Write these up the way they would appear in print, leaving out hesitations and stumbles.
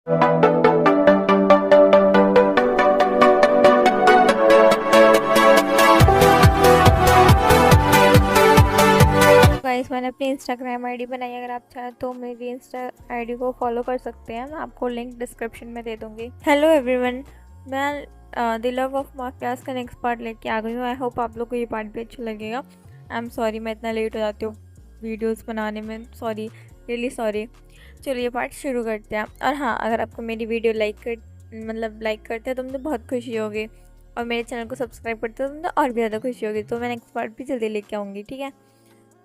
Guys, मैंने अपनी Instagram ID बनाई। अगर आप चाहें तो मेरी इंस्टा आईडी को फॉलो कर सकते हैं। मैं आपको लिंक डिस्क्रिप्शन में दे दूँगी। हेलो एवरीवन, मैं द लव ऑफ माफियाज़ का नेक्स्ट पार्ट लेके आ गई हूँ। आई होप आप लोग को ये पार्ट भी अच्छा लगेगा। आई एम सॉरी मैं इतना लेट हो जाती हूँ वीडियोस बनाने में, सॉरी, रियली सॉरी। चलिए पार्ट शुरू करते हैं। और हाँ, अगर आपको मेरी वीडियो लाइक करते हैं तो मुझे बहुत खुशी होगी, और मेरे चैनल को सब्सक्राइब करते हैं तो मुझे और भी ज़्यादा खुशी होगी। तो मैं नेक्स्ट पार्ट भी जल्दी लेके आऊँगी, ठीक है?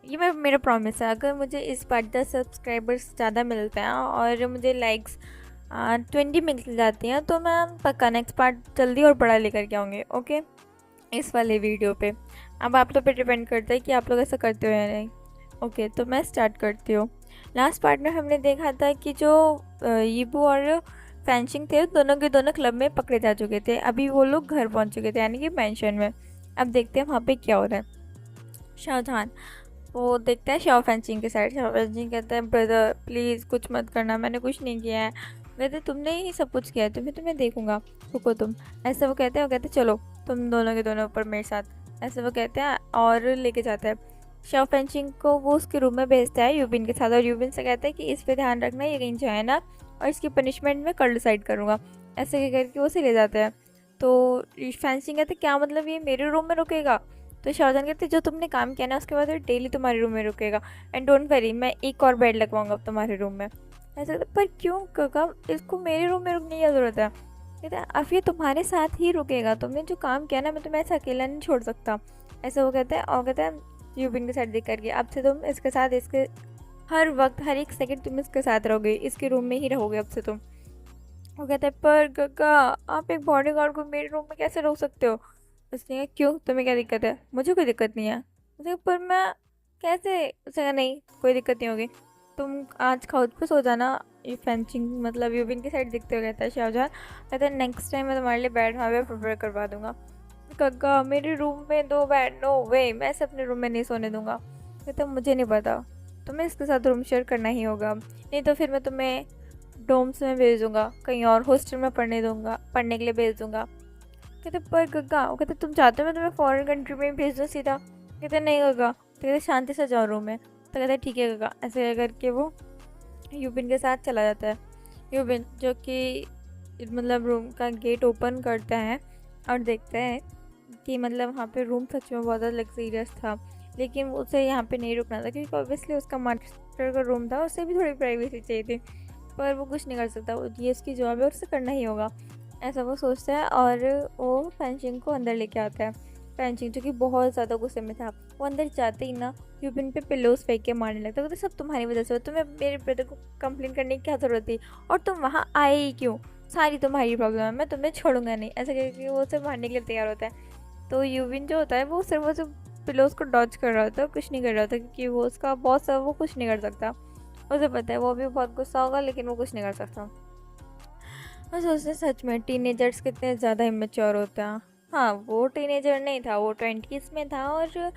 ये मेरा प्रॉमिस है। अगर मुझे इस बार 10 सब्सक्राइबर्स ज़्यादा मिलते हैं और मुझे लाइक्स 20 मिल जाती हैं तो मैं पक्का नेक्स्ट पार्ट जल्दी और बड़ा लेकर के आऊँगी, ओके, इस वाले वीडियो पे। अब आप लोग पे डिपेंड करता है कि आप लोग ऐसा करते हो या नहीं। ओके, तो मैं स्टार्ट करती हूँ। लास्ट पार्ट में हमने देखा था कि जो यीबू और फैंशिंग थे दोनों के दोनों क्लब में पकड़े जा चुके थे। अभी वो लोग घर पहुँच चुके थे, यानी कि मेंशन में। अब देखते हैं वहाँ पे क्या हो रहा है। शाहजहान वो देखता है शाओ फैंचिंग के साइड। शाओ फैंचिंग कहता है, ब्रदर प्लीज़ कुछ मत करना, मैंने कुछ नहीं किया है। कहते तुमने ही सब कुछ किया है, तुम्हें देखूंगा, रुको तुम। ऐसे वो कहते चलो तुम दोनों के दोनों ऊपर मेरे साथ, ऐसे वो कहते हैं और लेके जाता है। शाओ फैंचिंग को वो उसके रूम में भेजता है यूबिन के साथ, और यूबिन से कहता है कि इस पर ध्यान रखना, ये कहीं जाए ना, और इसकी पनिशमेंट मैं कल डिसाइड करूँगा। ऐसे करके वो उसे ले जाता है। तो फैंचिंग कहते क्या मतलब ये मेरे रूम में रुकेगा? तो शाहजहान कहते जो तुमने काम किया ना उसके बाद डेली तुम्हारे रूम में रुकेगा, एंड डोंट वरी मैं एक और बेड लगवाऊंगा अब तुम्हारे रूम में। ऐसा पर क्यों काका, इसको मेरे रूम में रुकने की क्या ज़रूरत है? कहते हैं अब ये तुम्हारे साथ ही रुकेगा, तुमने जो काम किया ना मैं तुम्हें ऐसा अकेला नहीं छोड़ सकता। ऐसे वो कहते हैं, और कहते हैं यूबिन के साथ देख करके अब से तुम इसके साथ, इसके हर वक्त हर एक सेकंड तुम इसके साथ रहोगे, इसके रूम में ही रहोगे अब से तुम। वो कहता है पर काका आप एक बॉडी गार्ड को मेरे रूम में कैसे रोक सकते हो? उसने कहा क्यों, तुम्हें क्या दिक्कत है? मुझे कोई दिक्कत नहीं है। उसने कहा पर मैं कैसे? उसने कहा नहीं कोई दिक्कत नहीं होगी, तुम आज खुद पे सो जाना। ये फेंचिंग मतलब यूबिन की साइड दिखते हुए कहता है शाहजहान। कहता है नेक्स्ट टाइम मैं तुम्हारे लिए बेड वहाँ पे प्रिपेयर करवा दूंगा। कक्का मेरे रूम में दो बेड, नो वे, मैं ऐसे अपने रूम में नहीं सोने दूंगा। कहता मुझे नहीं पता, तुम्हें इसके साथ रूम शेयर करना ही होगा, नहीं तो फिर मैं तुम्हें डोम्स में भेज दूँगा, कहीं और हॉस्टल में पढ़ने के लिए भेज दूँगा। कहते पर गग्गा, वो कहते तुम चाहते हो मैं तुम्हें फॉरेन कंट्री में ही भेज दूँ सीधा? कहते नहीं गग्गा। तो कहते शांति से जाओ रूम में। तो कहते ठीक है गग्गा। ऐसे करके वो यूबिन के साथ चला जाता है। यूबिन जो कि मतलब रूम का गेट ओपन करता है और देखता है कि मतलब वहाँ पे रूम सच में बहुत ज़्यादा लग्जीरियस था, लेकिन उसे यहाँ पे नहीं रुकना था क्योंकि ऑब्वियसली उसका मास्टर का रूम था, उसे भी थोड़ी प्राइवेसी चाहिए थी, पर वो कुछ नहीं कर सकता, ये उसकी जॉब है और उसे करना ही होगा। ऐसा वो सोचता है और वो फैंशिंग को अंदर लेके आता है। फैंशिंग जो कि बहुत ज़्यादा गुस्से में था, वो अंदर जाते ही ना यूबिन पे पिलोस फेंक के मारने लगता है। तो सब तुम्हारी वजह से हो, तुम्हें मेरे ब्रदर को कंप्लेन करने की क्या ज़रूरत थी, और तुम वहाँ आए ही क्यों? सारी तुम्हारी प्रॉब्लम है, मैं तुम्हें छोड़ूंगा नहीं। ऐसा करके वो उसे मारने के लिए तैयार होता है। तो यूबिन जो होता है वो सिर्फ वो जो पिलोस को डॉज कर रहा होता है, कुछ नहीं कर रहा होता, क्योंकि वो उसका बॉस है, वो कुछ नहीं कर सकता। उसे पता है वो भी बहुत गुस्सा होगा लेकिन वो कुछ नहीं कर सकता। मैं सोचते सच में टीनेजर्स कितने ज़्यादा इमेच्योर होते हैं। हाँ, वो टीनेजर नहीं था, वो 20s में था, और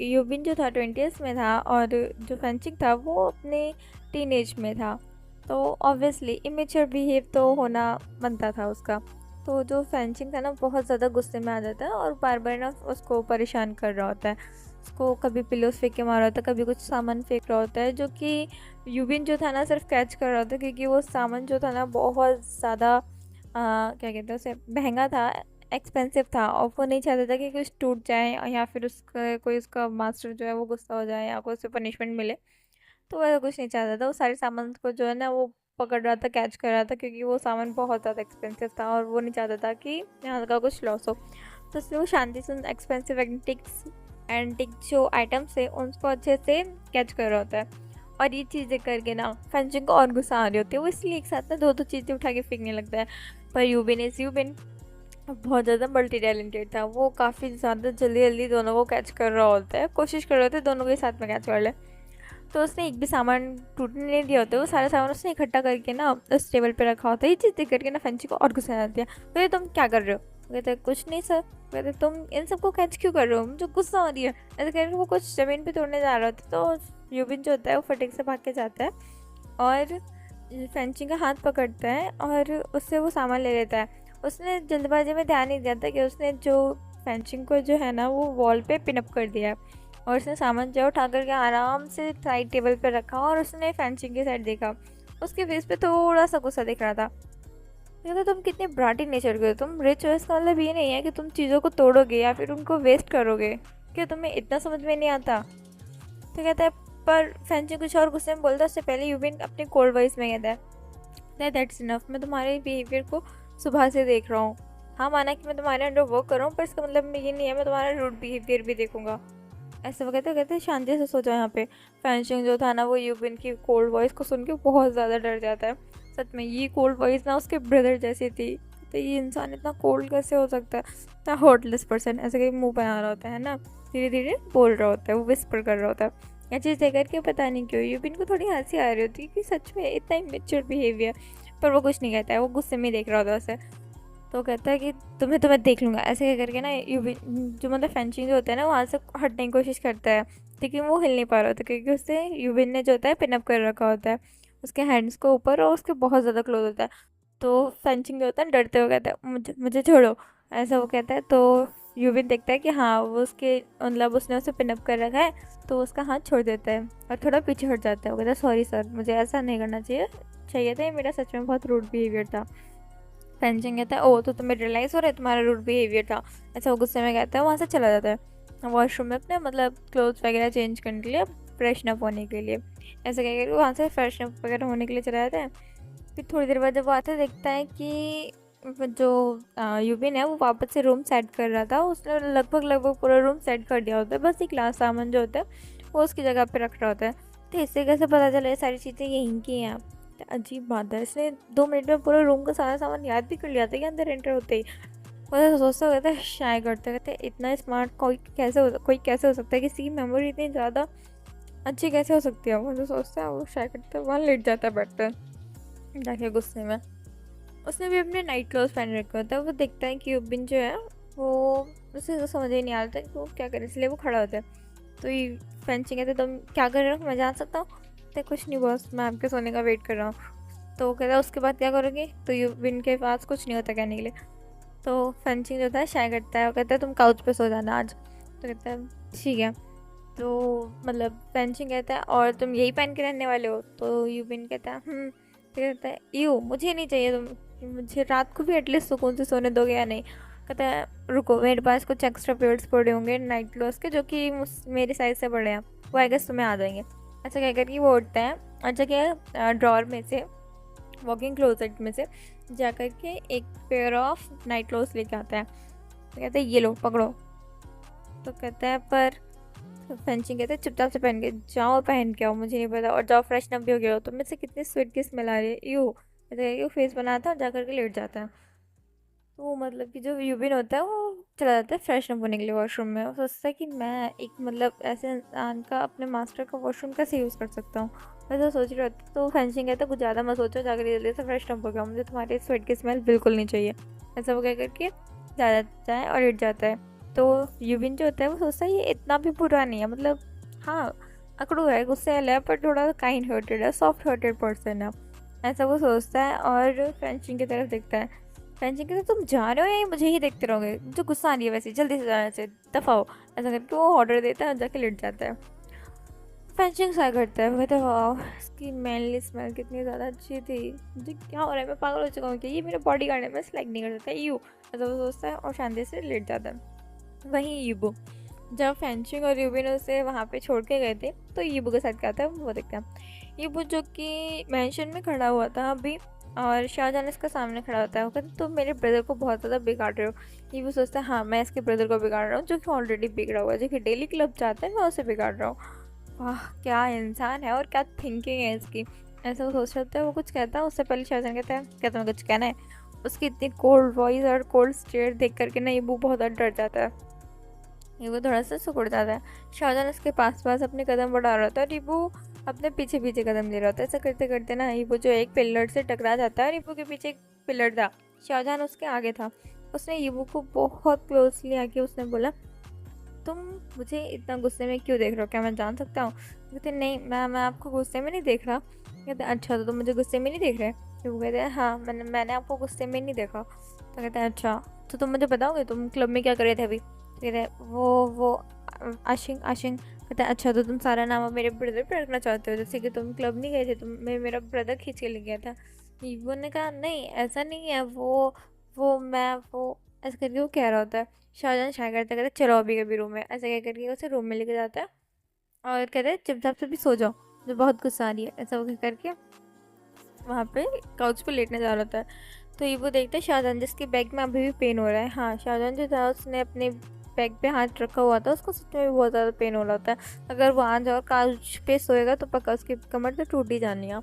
यूबिन जो था 20s में था, और जो फेंचिंग था वो अपने टीनेज में था। तो ऑब्वियसली इमेच्योर बिहेव तो होना बनता था उसका। तो जो फेंचिंग था ना बहुत ज़्यादा गुस्से में आ जाता है और बार बार ना उसको परेशान कर रहा होता है। उसको कभी पिलोस फेंक के मारा होता है, कभी कुछ सामान फेंक रहा होता है, जो कि यूबिन जो था ना सिर्फ कैच कर रहा था, क्योंकि वो सामान जो था ना बहुत ज़्यादा क्या कहते हैं उसे, महंगा था, एक्सपेंसिव था, और वो नहीं चाहता था कि कुछ टूट जाए या फिर उसका कोई उसका मास्टर जो है वो गुस्सा हो जाए या कोई उसे पनिशमेंट मिले। तो वह कुछ नहीं चाहता था, वो सारे सामान को जो है ना वो पकड़ रहा था, कैच कर रहा था, क्योंकि वो सामान बहुत ज़्यादा एक्सपेंसिव था और वो नहीं चाहता था कि यहाँ का कुछ लॉस हो। तो इसलिए वो शांति से एक्सपेंसिव एंटिक जो आइटम्स है उनको अच्छे से कैच कर रहा होता है। और ये चीज़ें करके ना फंचिंग को और गुस्सा आ रही होती है, वो इसलिए एक साथ ना दो चीज़ें उठा के फेंकने लगता है। पर यूबिन बहुत ज़्यादा मल्टी टैलेंटेड था, वो काफ़ी ज़्यादा जल्दी जल्दी दोनों को कैच कर रहा होता है, कोशिश कर रहे होते दोनों को साथ में कैच कर ले। तो उसने एक भी सामान टूटने नहीं दिया होता है, वो सारा सामान उसने इकट्ठा करके ना उस टेबल पे रखा होता है। ये चीज़ देख करके ना फंची को और गुस्सा आ जाती है। कहते तुम क्या कर रहे हो? कहते कुछ नहीं सर। कहते तुम इन सबको कैच क्यों कर रहे हो, मुझे गुस्सा हो रही है। ऐसे करके वो कुछ ज़मीन पे तोड़ने जा रहा होता है, तो यूबिन जो होता है वो फटिक से भाग के जाता है और फेंचिंग का हाथ पकड़ता है और उससे वो सामान ले लेता है। उसने जल्दबाजी में ध्यान नहीं दिया था कि उसने जो फेंचिंग को जो है ना वो वॉल पे पिनअप कर दिया है, और उसने सामान जो उठा करके आराम से साइड टेबल पर रखा और उसने फेंचिंग की साइड देखा। उसके फेस पे थोड़ा सा गुस्सा दिख रहा था। कहता तुम कितने ब्राटी नेचर के हो, तुम रिच हो इसका मतलब ये नहीं है कि तुम चीज़ों को तोड़ोगे या फिर उनको वेस्ट करोगे, क्या तुम्हें इतना समझ में नहीं आता। तो कहता है, पर फेंचिंग कुछ और गुस्से में बोलता है। उससे पहले यूबिन अपने कोल्ड वॉइस में कहता है, दैट्स इनफ, मैं तुम्हारे बिहेवियर को सुबह से देख रहा हूँ। हाँ माना कि मैं तुम्हारे अंडर वर्क कर रहा हूँ, पर इसका मतलब ये नहीं है मैं तुम्हारा रूड बिहेवियर भी देखूंगा। ऐसे वो कहते शांति से सोचो यहाँ पे। फेंचिंग जो था ना वो यूबिन की कोल्ड वॉइस को सुन के बहुत ज़्यादा डर जाता है। सच में ये कोल्ड वॉइस ना उसके ब्रदर जैसी थी। तो ये इंसान इतना कोल्ड कैसे हो सकता है, इतना हर्टलेस पर्सन, ऐसे कहीं मुंह बना रहा होता है ना, धीरे धीरे बोल रहा होता है, वो विस्पर कर रहा होता है। ये चीज़ देख करके पता नहीं क्यों यूबिन को थोड़ी हंसी आ रही होती है कि सच में इतना इमेच्योर बिहेवियर। पर वो कुछ नहीं कहता है, वो गुस्से में देख रहा होता है उसे। तो कहता है कि तुम्हें देख लूँगा, ऐसे कह करके ना यूबिन जो मतलब फेंचिंग जो होता है ना वहाँ से हटने की कोशिश करता है, लेकिन वो हिल नहीं पा रहा होता क्योंकि उससे यूबिन ने जो होता है पिनअप कर रखा होता है उसके हैंड्स को ऊपर, और उसके बहुत ज़्यादा क्लोज होता है। तो फेंचिंग जो होता है डरते हुए कहता है, मुझे मुझे छोड़ो, ऐसा वो कहता है। तो यूबिन देखता है कि हाँ वो उसके मतलब उसने उसे पिनअप कर रखा है, तो उसका हाथ छोड़ देता है और थोड़ा पीछे हट जाता है। वो कहता है, सॉरी सर, मुझे ऐसा नहीं करना चाहिए था, ये मेरा सच में बहुत रूड बिहेवियर था। फेंचिंग कहता है, ओ तो तुम्हें रियलाइज़ हो रहा है तुम्हारा रूड बिहेवियर था, ऐसा वो गुस्से में कहता है। वहाँ से चला जाता है वॉशरूम में अपने मतलब क्लोथ्स वगैरह चेंज करने के लिए, फ्रेशन अप होने के लिए। ऐसे कह कर वहाँ से फ्रेशन अप वगैरह होने के लिए चला जाता है। फिर थोड़ी देर बाद जब वो आता है देखता है कि जो यूबिन है वो वापस से रूम सेट कर रहा था। उसने लगभग पूरा रूम सेट कर दिया होता है, बस एक लास्ट सामान जो होता है वो उसकी जगह पे रख रहा होता है। तो इससे कैसे पता चला ये सारी चीज़ें यहीं की हैं। अजीब बात है, इसने 2 मिनट में पूरा रूम का सारा सामान याद भी कर लिया था कि अंदर एंटर होते ही। वो सोचता होता है, शाय करते कहते इतना स्मार्ट कोई कैसे हो सकता है, किसी की मेमोरी इतनी ज़्यादा अच्छी कैसे हो सकती है। वो जो सोचता है वो शाय करता है, वहाँ लेट जाता है बेड पे जाके गुस्से में। उसने भी अपने नाइट क्लोथ पहन रखे होता है। वो देखता है कि यूबिन जो है वो उसे तो समझ ही नहीं आता कि वो क्या करे, इसलिए वो खड़ा होता है। तो ये फेंचिंग कहते तुम क्या कर रहे हो, मैं जान सकता हूँ। तो कुछ नहीं बॉस, मैं आपके सोने का वेट कर रहा हूँ। तो वो कहता है उसके बाद क्या करोगे। तो यूबिन के पास कुछ नहीं होता कहने के लिए। तो फेंचिंग जो था शाय करता है, वो कहता है तुम काउच पे सो जाना आज। तो कहता है ठीक है। तो मतलब फेंचिंग कहता है और तुम यही पहन के रहने वाले हो। तो यूबिन कहता है तो कहता है यू मुझे नहीं चाहिए, तुम मुझे रात को भी एटलीस्ट सुकून से सोने दोगे या नहीं। कहता है रुको, मेरे पास कुछ एक्स्ट्रा पेयर्स पड़े होंगे नाइट क्लोथ्स के जो कि मेरे साइज से बड़े हैं, वो आई गेस तुम्हें आ जाएंगे। ऐसा कह कर वो उठता है और जगह ड्रॉर में से वॉकिंग क्लोजेट में से जा कर के एक पेयर ऑफ नाइट क्लोथ्स लेके आता है। तो कहता है ये लो पकड़ो। तो कहता है पर फेंचिंग कहते हैं चुपचाप से पहन के जाओ और पहन के आओ, मुझे नहीं पता, और जाओ फ्रेशन अप भी हो गया हो। तो मुझसे कितनी स्वीट की स्मेल आ रही है, यू फेस बनाता है और जा करके लेट जाता है। तो मतलब कि जो यूबिन होता है वो चला जाता है फ्रेशन अप होने के लिए वॉशरूम में। वो सोचता है कि मैं एक मतलब ऐसे इंसान का अपने मास्टर का वॉशरूम कैसे यूज़ कर सकता हूँ, वैसे सोच रही होती। तो फेंचिंग कहता है कुछ ज़्यादा मत सोचो, जाकर जल्दी से फ्रेशन अप हो गया, मुझे तुम्हारी स्वेट की स्मेल बिल्कुल नहीं चाहिए। ऐसा वो कह करके जा जाता है और लेट जाता है। तो यूबिन जो होता है वो सोचता है ये इतना भी बुरा नहीं है, मतलब हाँ अकड़ू है, गुस्से वाला है, पर थोड़ा काइंड हार्टेड है, सॉफ्ट हार्टेड पर्सन है, ऐसा वो सोचता है। और फेंचिंग की तरफ देखता है। फेंचिंग कहते तुम जा रहे हो या मुझे ही देखते रहोगे, मुझे गुस्सा आ रही है वैसे, जल्दी से जाने से दफाओ। ऐसा करके वो ऑर्डर देता है और जाके लेट जाता है। फेंचिंग सा करता है, वो कहता है वाह इसकी मैनली स्मेल कितनी ज़्यादा अच्छी थी, मुझे क्या हो रहा है, मैं पागल हो चुका हूँ कि ये मेरा बॉडी गार्ड है, मैं सिलेक्ट नहीं कर सकता यू। ऐसा वो सोचता है और शांति से लेट जाता है। वहीं यूबू, जब फेंचिंग और यूबी ने उसे वहाँ पे छोड़ के गए थे तो यूबू के साथ क्या था वो देखते हैं। यूबू जो कि मैंशन में खड़ा हुआ था अभी, और शाहजहान इसका सामने खड़ा होता है। वो कहते तुम मेरे ब्रदर को बहुत ज़्यादा बिगाड़ रहे हो। यूबू सोचता है हाँ मैं इसके ब्रदर को बिगाड़ रहा हूँ जो कि ऑलरेडी बिगड़ा हुआ है, जो कि डेली क्लब जाता है, मैं उसे बिगाड़ रहा हूँ। वाह क्या इंसान है और क्या थिंकिंग है इसकी, ऐसा वो सोच रहा है। वो कुछ कहता है उससे पहले शाहजहान कहता है क्या तुम्हें कुछ कहना है। उसकी इतनी कोल्ड वॉइस और कोल्ड स्टेयर देख करके ना यूबू बहुत ज़्यादा डर जाता है, रीबू थोड़ा सा सिकुड़ जाता है। शाहजहान उसके पास अपने कदम बढ़ा रहा था और रीबू अपने पीछे पीछे कदम ले रहा था। ऐसा करते करते ना रीबू जो एक पिलर से टकरा जाता है। रीबू के पीछे एक पिलर था, शाहजहान उसके आगे था। उसने रीबू को बहुत क्लोजली आके उसने बोला तुम मुझे इतना गुस्से में क्यों देख रहे हो, क्या मैं जान सकता हूँ। कहते नहीं मैं आपको गुस्से में नहीं देख रहा, कहते हैं अच्छा तो तुम मुझे गुस्से में नहीं देख रहे? फिर वो कहते हैं हाँ मैंने आपको गुस्से में नहीं देखा। तो कहते हैं अच्छा तो तुम मुझे बताओगे तुम क्लब में क्या कर रहे थे अभी? तो कहते हैं वो आशिंग आशिंग। कहता है अच्छा तो तुम सारा नाम अब मेरे ब्रदर पे रखना चाहते हो, जैसे कि तुम क्लब नहीं गए थे, तुम मेरा ब्रदर खींच के ले गया था। ईवो ने कहा नहीं ऐसा नहीं है, वो ऐसे करके वो कह रहा होता है। शाहजहान शाय करता कहता है चलो अभी कभी रूम में, ऐसे कह करके उसे रूम में लेके जाता है और कहते हैं चुपचाप से भी सो जाओ, जो बहुत गुस्सा आ रही है, ऐसा वो कह करके वहाँ पे काउच पे लेटने जा रहा होता है। तो ये वो देखता है शाहजहान जिसके बैग में अभी भी पेन हो रहा है। हाँ शाहजहान जो था उसने अपने बैग पे हाथ रखा हुआ था, उसको सच में भी बहुत ज़्यादा पेन हो रहा होता है। अगर वो आज और काउच पे सोएगा तो पक्का उसकी कमर तो टूट ही जानी है।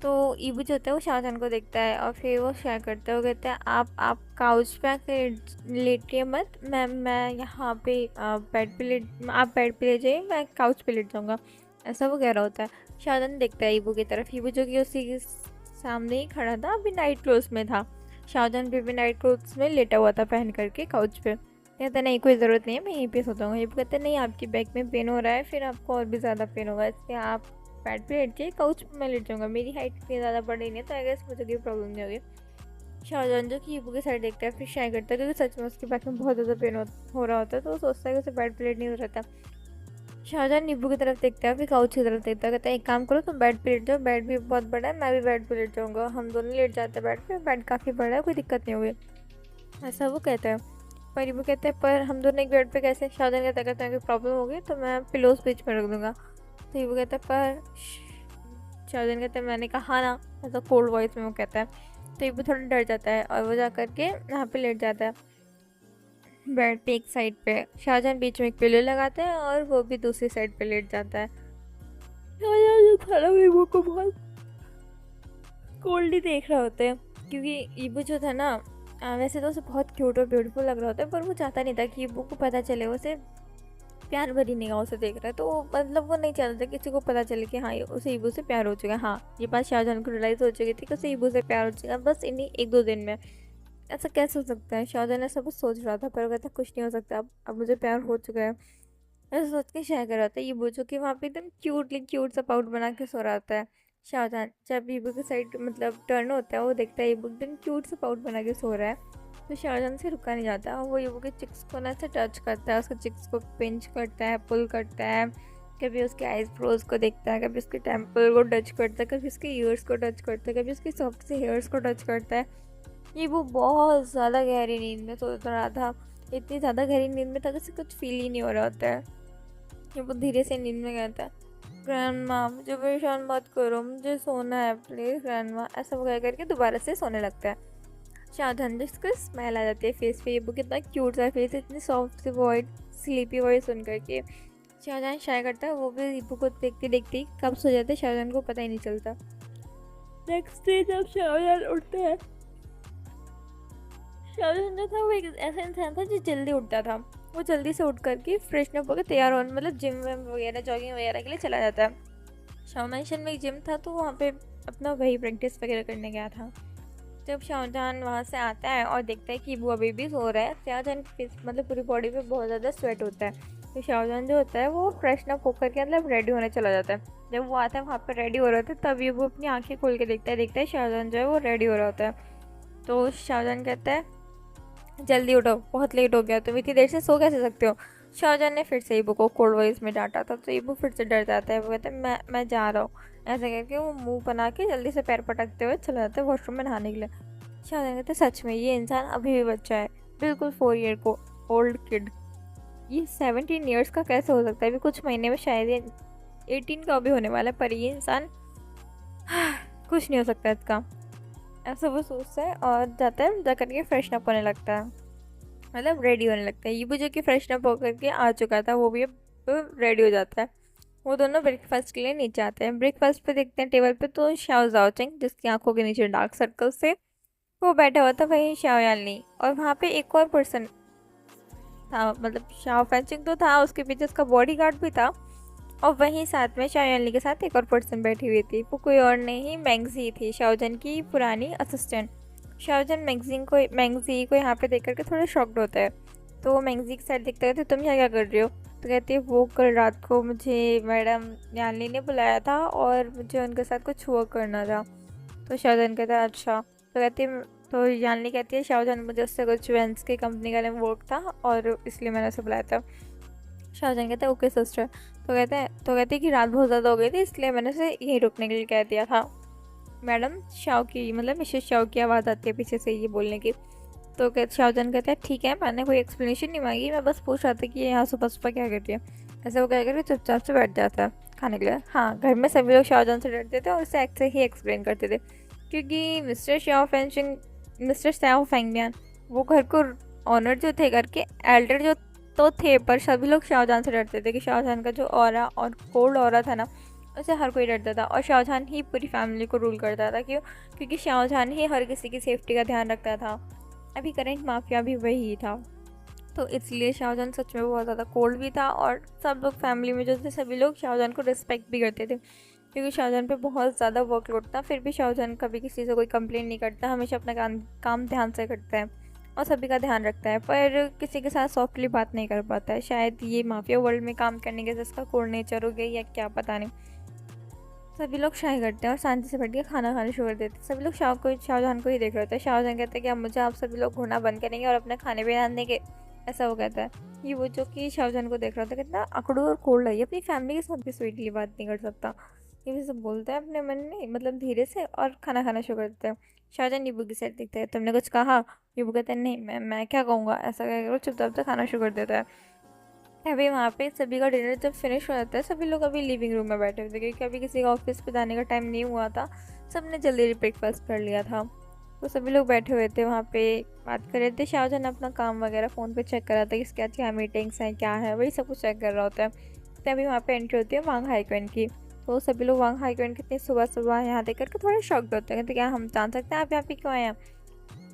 तो ईबू जो होता है वो शाहजहान को देखता है और फिर वो शेयर करता है, वो कहता है आप काउच पे आके लेटिए मत, मैं यहाँ पे बेड पे लेट, आप बेड पे ले जाइए, मैं काउच पे लेट जाऊँगा, ऐसा वो कह रहा होता है। शाहजहान देखता है ईबू की तरफ, ईबू जो कि उसी के सामने ही खड़ा था, अभी नाइट क्लोथ्स में था। शाहजहान भी नाइट क्लोथ्स में लेटा हुआ था पहन करके काउच पे। कहता नहीं कोई ज़रूरत नहीं है, मैं यहीं पे सोता हूँ। ईबू कहते नहीं आपकी बैक में पेन हो रहा है, फिर आपको और भी ज़्यादा पेन होगा, इसलिए आप बेड पे लेट जाइए, काउच पे मैं लेट जाऊँगा, मेरी हाइट इतनी ज़्यादा बड़ी नहीं है तो आई गेस मुझे कोई प्रॉब्लम नहीं होगी। शाहजहान जो कि ईबू के साइड देखता है फिर शाय करता है, क्योंकि सच में उसके बैक में बहुत ज़्यादा पेन हो रहा होता है, तो वो सोचता है कि उसे बेड पे लेट नहीं हो रहता। शाहजहान नींबू की तरफ देखता है फिर काउच की तरफ देखता है, कहता है एक काम करो तुम बेड पे लेट जाओ, बेड भी बहुत बड़ा है, मैं भी बेड पे लेट जाऊँगा, हम दोनों लेट जाते हैं बेड पे, बेड काफ़ी बड़ा है, कोई दिक्कत नहीं होगी, ऐसा वो कहता है। पर ईबू कहता है पर हम दोनों एक बेड पे कैसे? शाहजहान कहता है कोई प्रॉब्लम होगी तो मैं पिलोस बीच में रख दूँगा। तो ईबू कहता है पर शाहजहान कहता है मैंने कहा ना, ऐसा कोल्ड वॉइस में वो कहता है। तो ईबू थोड़ा डर जाता है और वो जा करके यहाँ पे लेट जाता है बेड पे एक साइड पे। शाहजहान बीच में एक पिलो लगाते हैं और वो भी दूसरी साइड पे लेट जाता है। शाहजहान जो था ना ईबू को बहुत कोल्ड ही देख रहा होता है, क्योंकि ईबू जो था ना वैसे तो उसे बहुत क्यूट और ब्यूटीफुल लग रहा होता है, पर वो चाहता नहीं था कि ईबू को पता चले उसे प्यार भरी निगाहों से देख रहा है। तो मतलब वो नहीं चाहता था किसी को पता चले कि हाँ उसे ईबू से प्यार हो चुका है। हाँ ये बात शाहजहान को रियलाइज़ हो चुकी थी कि उसे ईबू से प्यार हो चुका है, बस इन्हीं एक दो दिन में। ऐसा कैसे हो सकता है? शाहजहान ऐसा कुछ सोच रहा था, पर वो कहता कुछ नहीं हो सकता, अब मुझे प्यार हो चुका है, ऐसा सोच के शाय कर रहा था। ईबू जो कि वहाँ पे एकदम क्यूट सा पाउट बना के सो रहा होता है। शाहजहान जब ईबू की साइड मतलब टर्न होता है, वो देखता है ईबू एकदम क्यूट सा पाउट बना के सो रहा है, तो शाहजहान से रुका नहीं जाता, वो ईबू के चिक्स को ना ऐसे टच करता है, उसके चिक्स को पिंच करता है, पुल करता है, कभी उसके आईज ब्रोज को देखता है, कभी उसके टेम्पल को टच करता है, कभी उसके ईयर्स को टच करता है, कभी उसके सॉफ्ट से हेयर्स को टच करता है। ये वो बहुत ज़्यादा गहरी नींद में सो रहा था, इतनी ज़्यादा गहरी नींद में था कि उसे कुछ फील ही नहीं हो रहा होता है। ये वो धीरे से नींद में कहता है ग्रैंडमा मुझे परेशान मत करो, मुझे सोना है प्लीज़ ग्रैंडमा, ऐसा वगैरह करके दोबारा से सोने लगता है। शाहजहान जिसको स्माइल आ जाती है फेस पे, ये वो कितना क्यूट सा फेस, इतनी सॉफ्ट सी वॉइस स्लीपी वॉइस सुन करके शाहजहान शाय करता है, वो भी ईबू को देखते देखते कब सो जाते हैं शाहजहान को पता ही नहीं चलता। नेक्स्ट डे जब शाहजहान उठता है, शाहजहान जो था वो एक ऐसा इंसान था जो जल्दी उठता था, वो जल्दी से उठ करके फ्रेशन अप होकर तैयार होने मतलब जिम विम वगैरह जॉगिंग वगैरह के लिए चला जाता है। शाह मैंशन में एक जिम था तो वहाँ पे अपना वही प्रैक्टिस वगैरह करने गया था। जब शाहजहान वहाँ से आता है और देखता है कि वो अभी भी सो रहा है, शाहजहान की मतलब पूरी बॉडी पे बहुत ज़्यादा स्वेट होता है, तो शाहजहान जो होता है वो फ्रेशन अप होकर के मतलब रेडी होने चला जाता है। जब वो आता है वहाँ पर रेडी हो रहा होता है, तभी वो अपनी आँखें खोल के देखता है शाहजहान जो है वो रेडी हो रहा होता है। तो शाहजहान कहता है जल्दी उठो, बहुत लेट हो गया, तुम इतनी देर से सो कैसे सकते हो? शाहजहान ने फिर से ईबू को कोल्ड वॉइस में डांटा था, तो ईबू फिर से डर जाता है, वो कहता है मैं जा रहा हूँ, ऐसे करके वो मुंह बना के जल्दी से पैर पटकते हुए चला जाता है वॉशरूम में नहाने के लिए। शाहजहान कहते हैं सच में ये इंसान अभी भी बच्चा है, बिल्कुल 4 ईयर को ओल्ड किड, ये 17 ईयर्स का कैसे हो सकता है? अभी कुछ महीने में शायद ये 18 का भी होने वाला है, पर ये इंसान कुछ नहीं हो सकता इसका, ऐसा वो सोचता है और जाता है, जा करके फ्रेशन अप होने लगता है, मतलब रेडी होने लगता है। ये जो कि फ्रेशन अप होकर के आ चुका था वो भी अब रेडी हो जाता है। वो दोनों ब्रेकफास्ट के लिए नीचे आते हैं। ब्रेकफास्ट पे देखते हैं टेबल पे तो शाओ जाओचिंग जिसकी आंखों के नीचे डार्क सर्कल से वो बैठा हुआ था, वहीं शाओ यालनी, और वहाँ पे एक और पर्सन था, मतलब शाओ फैंचिंग तो था, उसके पीछे उसका बॉडी गार्ड भी था, और वहीं साथ में शाओ यालनी के साथ एक और पर्सन बैठी हुई थी, वो कोई और नहीं मैंगजी थी, शाओजन की पुरानी असिस्टेंट। शाओजन मैंगजी को यहाँ पे देख करके थोड़ा शॉक्ड होता है, तो वो मैंगजी के साथ देखते थे तुम यहाँ क्या कर रही हो? तो कहती है वो कल रात को मुझे मैडम यानी ने बुलाया था और मुझे उनके साथ कुछ वर्क करना था। तो शाहजहान कहता है अच्छा। तो कहती है, तो यानी कहती है शाहजहान मुझे उससे कुछ वेंस की कंपनी का वर्क था और इसलिए मैंने उसे बुलाया था। शाहजहान कहता है ओके सिस्टर। तो कहते हैं कि रात बहुत ज़्यादा हो गई थी इसलिए मैंने उसे यहीं रुकने के लिए कह दिया था। मैडम शाह की मतलब मिसेस शाह की आवाज़ आती है पीछे से ये बोलने की। तो शाहजहान कहता है ठीक है, मैंने कोई एक्सप्लेनेशन नहीं मांगी, मैं बस पूछ रहा था कि ये यहाँ सुबह सुबह क्या करती है। ऐसे वो कह कर चुपचाप से बैठ जाता है खाने के लिए। हाँ, घर में सभी लोग शाहजहान से डरते थे और उसे ऐसे ही एक्सप्लेन करते थे क्योंकि मिस्टर शाह फेंगमियान वो घर को ऑनर जो थे, घर के एल्डर जो तो थे, पर सभी लोग शाहजहान से डरते थे कि शाहजहान का जो ऑरा और कोल्ड ऑरा था ना, उसे हर कोई डरता था और शाहजहान ही पूरी फैमिली को रूल करता था। क्योंकि शाहजहान ही हर किसी की सेफ्टी का ध्यान रखता था। अभी करंट माफिया भी वही था, तो इसलिए शाहजहान सच में बहुत ज़्यादा कोल्ड भी था और सब लोग फैमिली में जो थे सभी लोग शाहजहान को रिस्पेक्ट भी करते थे क्योंकि शाहजहान पे बहुत ज़्यादा वर्कलोड था। फिर भी शाहजहान कभी किसी से कोई कंप्लेंट नहीं करता, हमेशा अपना काम ध्यान से करता है और सभी का ध्यान रखता है, पर किसी के साथ सॉफ्टली बात नहीं कर पाता है। शायद ये माफिया वर्ल्ड में काम करने के जिसका कोड नेचर हो गया या क्या पता नहीं। सभी लोग शाही करते हैं और शांति से बैठ के खाना खाना शुरू कर देते हैं। सभी लोग शाहजहान को ही देख रहे होते हैं। शाहजहान कहते हैं कि अब मुझे आप सभी लोग घूरना बंद करेंगे और अपने खाने पे ध्यान देंगे, ऐसा वो कहता है। ये वो जो कि शाहजहान को देख रहा था कितना अकड़ू और कोल्ड है, ये अपनी फैमिली के साथ भी स्वीटली बात नहीं कर सकता। ये भी सब बोलता है अपने मन में, मतलब धीरे से, और खाना खाना शुरू कर देता है। शाहजहान नींबू की साइड देखता है, तुमने कुछ कहा? नींबू कहता है नहीं, मैं क्या कहूँगा, ऐसा कहकर वो चुपचाप से खाना शुरू कर देता है। अभी वहाँ पे सभी का डिनर जब फिनिश हो जाता है, सभी लोग अभी लिविंग रूम में बैठे हुए थे क्योंकि अभी किसी का ऑफिस पे जाने का टाइम नहीं हुआ था, सबने जल्दी ब्रेकफास्ट कर लिया था। तो सभी लोग बैठे हुए थे वहाँ पे, बात कर रहे थे। शाहजहान अपना काम वगैरह फ़ोन पे चेक कर रहा था कि क्या क्या मीटिंग्स हैं, क्या है, वही सब कुछ चेक कर रहा होता है। तो अभी वहाँ पे एंट्री होती है वांग हाईक्वेन की। तो सभी लोग वांग हाईक्वेन कितनी सुबह सुबह यहाँ देख करके थोड़े शॉक्ड होते हैं। कहते क्या हम जान सकते हैं आप यहाँ पे क्यों आए हैं?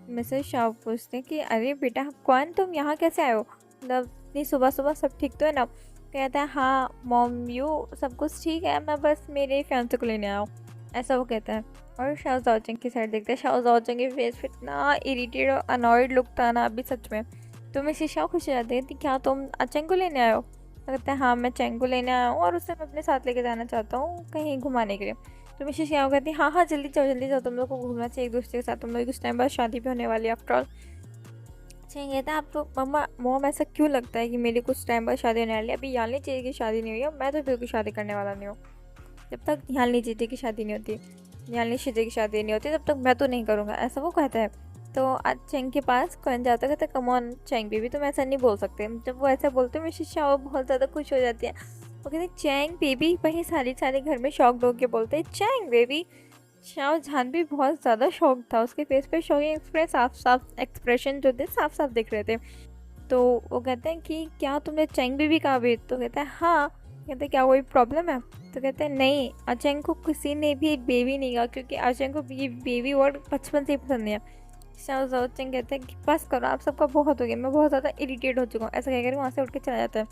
मिसेस शाह पूछते हैं कि अरे बेटा कौन, तुम यहाँ कैसे आए हो, मतलब इतनी सुबह सुबह, सब ठीक तो है ना? कहता है हाँ मॉम यू सब कुछ ठीक है, मैं बस मेरे फियांसे को लेने आया हूँ, ऐसा वो कहता है। और शाह जाओचंग की साइड देखते हैं। शाह जाओचंग के फेस पे इतना इरिटेट और अनॉयड लुक था ना अभी सच में। तो मिसेस शाह खुश हो जाती है कि क्या तुम अचंग को लेने आए हो? तो कहता है हाँ मैं चेंग को लेने आया हूँ और उसे मैं अपने साथ लेके जाना चाहता हूँ कहीं घुमाने के लिए। तो मिसेस शाह कहती है हाँ हाँ जल्दी जाओ, तुम लोग को घूमना चाहिए एक दूसरे के साथ, तुम लोग कुछ टाइम बाद शादी भी होने वाली है आफ्टर ऑल। चाहिए कहता है आपको मम्मा मॉम ऐसा क्यों लगता है कि मेरी कुछ टाइम बाद शादी होने वाली है? अभी यानी चाहिए कि शादी नहीं हुई है, मैं तो बिल्कुल शादी करने वाला नहीं हूँ। जब तक यानी जीते की शादी नहीं होती, यानी शीजे की शादी नहीं होती, तब तक मैं तो नहीं करूँगा, ऐसा वो कहता है। तो आज चेंग के पास कौन जाता है, कहता है कम ऑन चेंग बेबी तुम ऐसा नहीं बोल सकते। जब वो ऐसा बोलते हैं मिसेस शाह बहुत ज़्यादा खुश हो जाती है। वो कहते हैं चैंग बेबी, वहीं सारे घर में शॉक्ड होकर बोलते हैं चैंग बेबी। शाहजहान भी बहुत ज़्यादा शॉक था, उसके फेस पे शॉकिंग एक्सप्रेशन जो थे साफ साफ दिख रहे थे। तो वो कहते हैं कि क्या तुमने चैंग बेबी कहा भी? तो कहता है हाँ। कहते हैं क्या कोई प्रॉब्लम है? तो कहते हैं नहीं, अचेंग को किसी ने भी बेबी नहीं कहा क्योंकि अचेंग को ये बेबी वर्ड बचपन से ही पसंद नहीं है। शाहजहान कहते हैं कि बस करो आप सबका बहुत हो गया, मैं बहुत ज़्यादा इरिटेट हो चुका हूँ, ऐसा कहकर वहाँ से उठ के चला जाता है।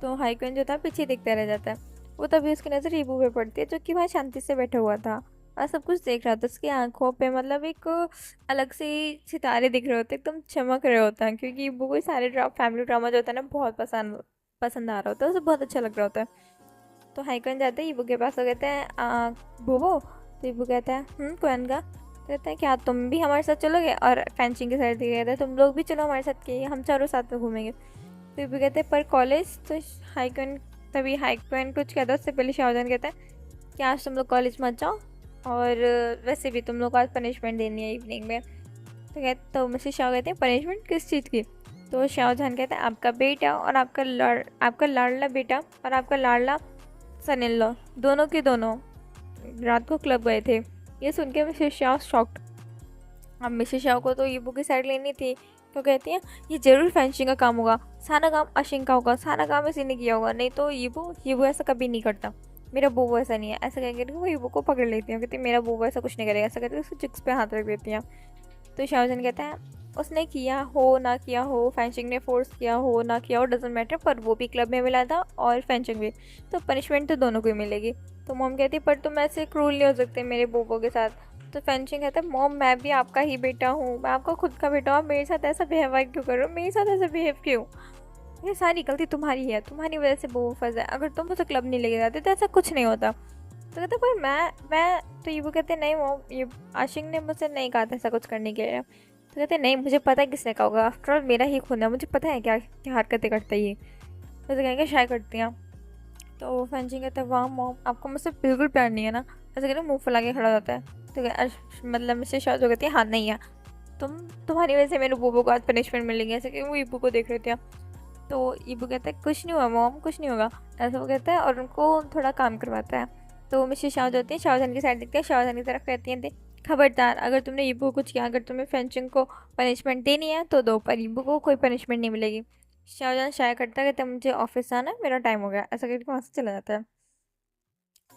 तो हाईक्वेन जो था पीछे देखता रह जाता है। वो तभी उसकी नज़र रीबू पे पड़ती है जो कि वहाँ शांति से बैठा हुआ था और सब कुछ देख रहा था। उसकी आंखों पे मतलब एक अलग से सितारे दिख रहे होते, एकदम चमक रहे होते हैं क्योंकि वो कोई सारे फैमिली ड्रामा जो होता है ना बहुत पसंद आ रहा होता है, उसे बहुत अच्छा लग रहा होता है। तो हाईक्वेन जाते हैं ईबू के पास, तो कहते हैं बोबो। तो ईबू कहता है कौन का? तो कहता है क्या तुम भी हमारे साथ चलोगे? और फैंसिंग के साइड कहता है तुम लोग भी चलो हमारे साथ, कि हम चारों साथ में घूमेंगे। तो ईबू कहते हैं पर कॉलेज? तो हाईक्वेन कुछ कहता है, उससे पहले शाहजहान कहता है कि आज तुम लोग कॉलेज मत जाओ और वैसे भी तुम लोग को आज पनिशमेंट देनी है इवनिंग में। तो मिसेस शाह कहते हैं पनिशमेंट किस चीज़ की? तो शाहजहान कहता है आपका बेटा और आपका लाडला बेटा और आपका लाडला सन इन लॉ दोनों के दोनों रात को क्लब गए थे। ये सुन के मिसेस शाह शॉक्ड। अब मिसेस शाह को तो ईबू की साइड लेनी थी, तो कहती हैं ये जरूर फैंसिंग का काम होगा, सारा काम अशिंग का होगा, सारा काम इसी ने किया होगा, नहीं तो ईबू ऐसा कभी नहीं करता, मेरा बोबो ऐसा नहीं है। ऐसा कह करके वो ईबू को पकड़ लेती हैं, कहती मेरा बोबो ऐसा कुछ नहीं करेगा, ऐसा कहते उसके चिक्स पे हाथ रख देती हैं। तो शाहजहान कहता है उसने किया हो ना किया हो, फैंसिंग ने फोर्स किया हो ना किया हो, डजेंट मैटर, पर वो भी क्लब में मिला था और फैंसिंग भी, तो पनिशमेंट तो दोनों को ही मिलेगी। तो मॉम कहती पर तुम ऐसे क्रूल नहीं हो सकते मेरे बोबो के साथ। तो फैंसिंग कहता है मॉम मैं भी आपका ही बेटा हूँ, मैं आपका खुद का बेटा हूँ, मेरे साथ ऐसा बिहेव क्यों कर रहे हो, मेरे साथ ऐसा बिहेव क्यों? ये सारी गलती तुम्हारी है, तुम्हारी वजह से वो फंसा है, अगर तुम उसे क्लब नहीं लेके जाते तो ऐसा कुछ नहीं होता। तो कहते पर मैं तो ये वो कहते नहीं वो ये आशिक ने मुझसे नहीं कहा था ऐसा कुछ करने के लिए। तो कहते नहीं मुझे पता है किसने कहा होगा, आफ्टर ऑल मेरा ही खून है, मुझे पता है क्या क्या हरकतें करता है ये। तो कहेंगे शायद करती हैं। तो फैंचिंग कहते हैं वाह मॉम आपको मुझसे बिल्कुल प्यार नहीं है ना, ऐसे कहते मुँह फुला के खड़ा होता है। तो मतलब मुझसे शायद हो कहती है हाँ नहीं है, तुम्हारी वजह से मेरे बूबू को आज पनिशमेंट मिलेगी, ऐसे कि वो ईबू को देख रहे थे। तो ईबू कहता है कुछ नहीं हुआ मॉम कुछ नहीं होगा, ऐसा वो कहता है और उनको थोड़ा काम करवाता है। तो मिसेस शाह जो होती है शाहजहान की साइड देखते हैं, शाहजहान की तरफ कहती हैं खबरदार अगर तुमने ईबू को कुछ किया, अगर तुम्हें फेंचिंग को पनिशमेंट देनी है तो दो, पर ईबू को कोई पनिशमेंट नहीं मिलेगी। शाहजहान शाया करता है कहता है मुझे ऑफिस जाना है मेरा टाइम हो गया, ऐसा करके वहाँ से चला जाता है।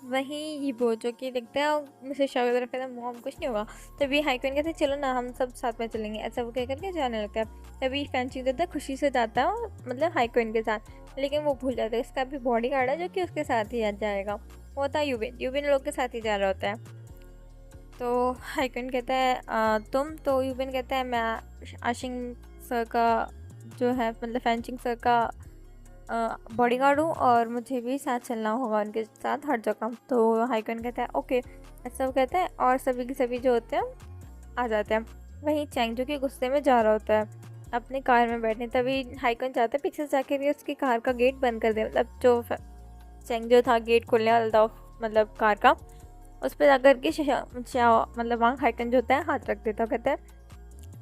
वहीं ईबू जो कि देखते हैं मिसेस शाह की तरफ कहता है मॉम कुछ नहीं होगा। तभी हाइकन कहते हैं चलो ना हम सब साथ में चलेंगे, ऐसा वो कह करके जाने लगता है। तभी फैंचिंग देता है खुशी से जाता है मतलब हाइकन के साथ, लेकिन वो भूल जाता है उसका भी बॉडी गार्ड है जो कि उसके साथ ही जाएगा, वो था यूबिन, यूबिन लोग के साथ ही जा रहा होता है। तो हाइकन कहता है तुम, तो यूबिन कहता है मैं आशिंग सर का जो है मतलब फैंचिंग सर का बॉडीगार्ड हूँ और मुझे भी साथ चलना होगा उनके साथ हर जगह। तो हाइकन कहता है ओके, ऐसा वो कहता है और सभी के सभी जो होते हैं आ जाते हैं। वहीं चैंग जो कि गुस्से में जा रहा होता है अपनी कार में बैठने, तभी हाइकन चाहता है पीछे से जाके भी उसकी कार का गेट बंद कर दे, मतलब जो चैंग जो था गेट खोलने वाला था मतलब कार का, उस पर जाकर के मतलब वहाँ हाइकन जो होता है हाथ रख देता, कहता है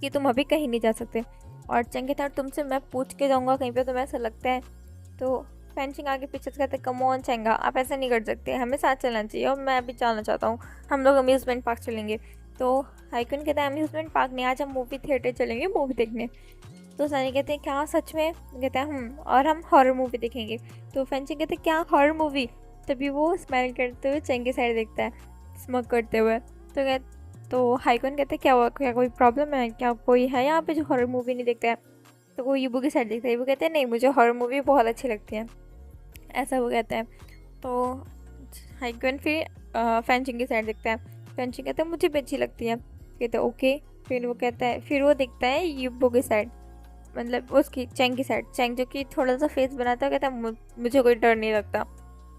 कि तुम अभी कहीं नहीं जा सकते। और चैंग कहता है तुमसे मैं पूछ के जाऊँगा कहीं पे, तुम्हें ऐसा लगता है। तो फैंचिंग आगे पीछे से कहते हैं कम ऑन चैंगा आप ऐसा नहीं कर सकते, हमें साथ चलना चाहिए और मैं भी जाना चाहता हूँ, हम लोग अम्यूज़मेंट पार्क चलेंगे। तो हाइकन कहता है अम्यूज़मेंट पार्क नहीं, आज हम मूवी थिएटर चलेंगे मूवी देखने। तो सनी कहते हैं क्या सच में, कहता है और हम हॉरर मूवी देखेंगे। तो फैंचिंग कहते हैं क्या हॉरर मूवी, तभी वो स्माइल करते हुए चैंग की साइड देखता है स्मोक करते हुए। तो हाइकन कहते हैं क्या हुआ, क्या कोई प्रॉब्लम है, क्या कोई है यहाँ पे जो हॉरर मूवी नहीं देखता है। तो वो ईबू की साइड देखता है, ईबू कहते हैं नहीं मुझे हॉरर मूवी बहुत अच्छी लगती है, ऐसा वो कहता है। तो हाइकन फिर फैंचिंग की साइड देखता है, फैंचिंग कहता है मुझे भी अच्छी लगती है, कहते हैं ओके। फिर वो कहता है फिर वो देखता है ईबू की साइड मतलब उसकी चैंग की साइड, चैंग जो कि थोड़ा सा फेस बनाता है, कहता है मुझे कोई डर नहीं लगता।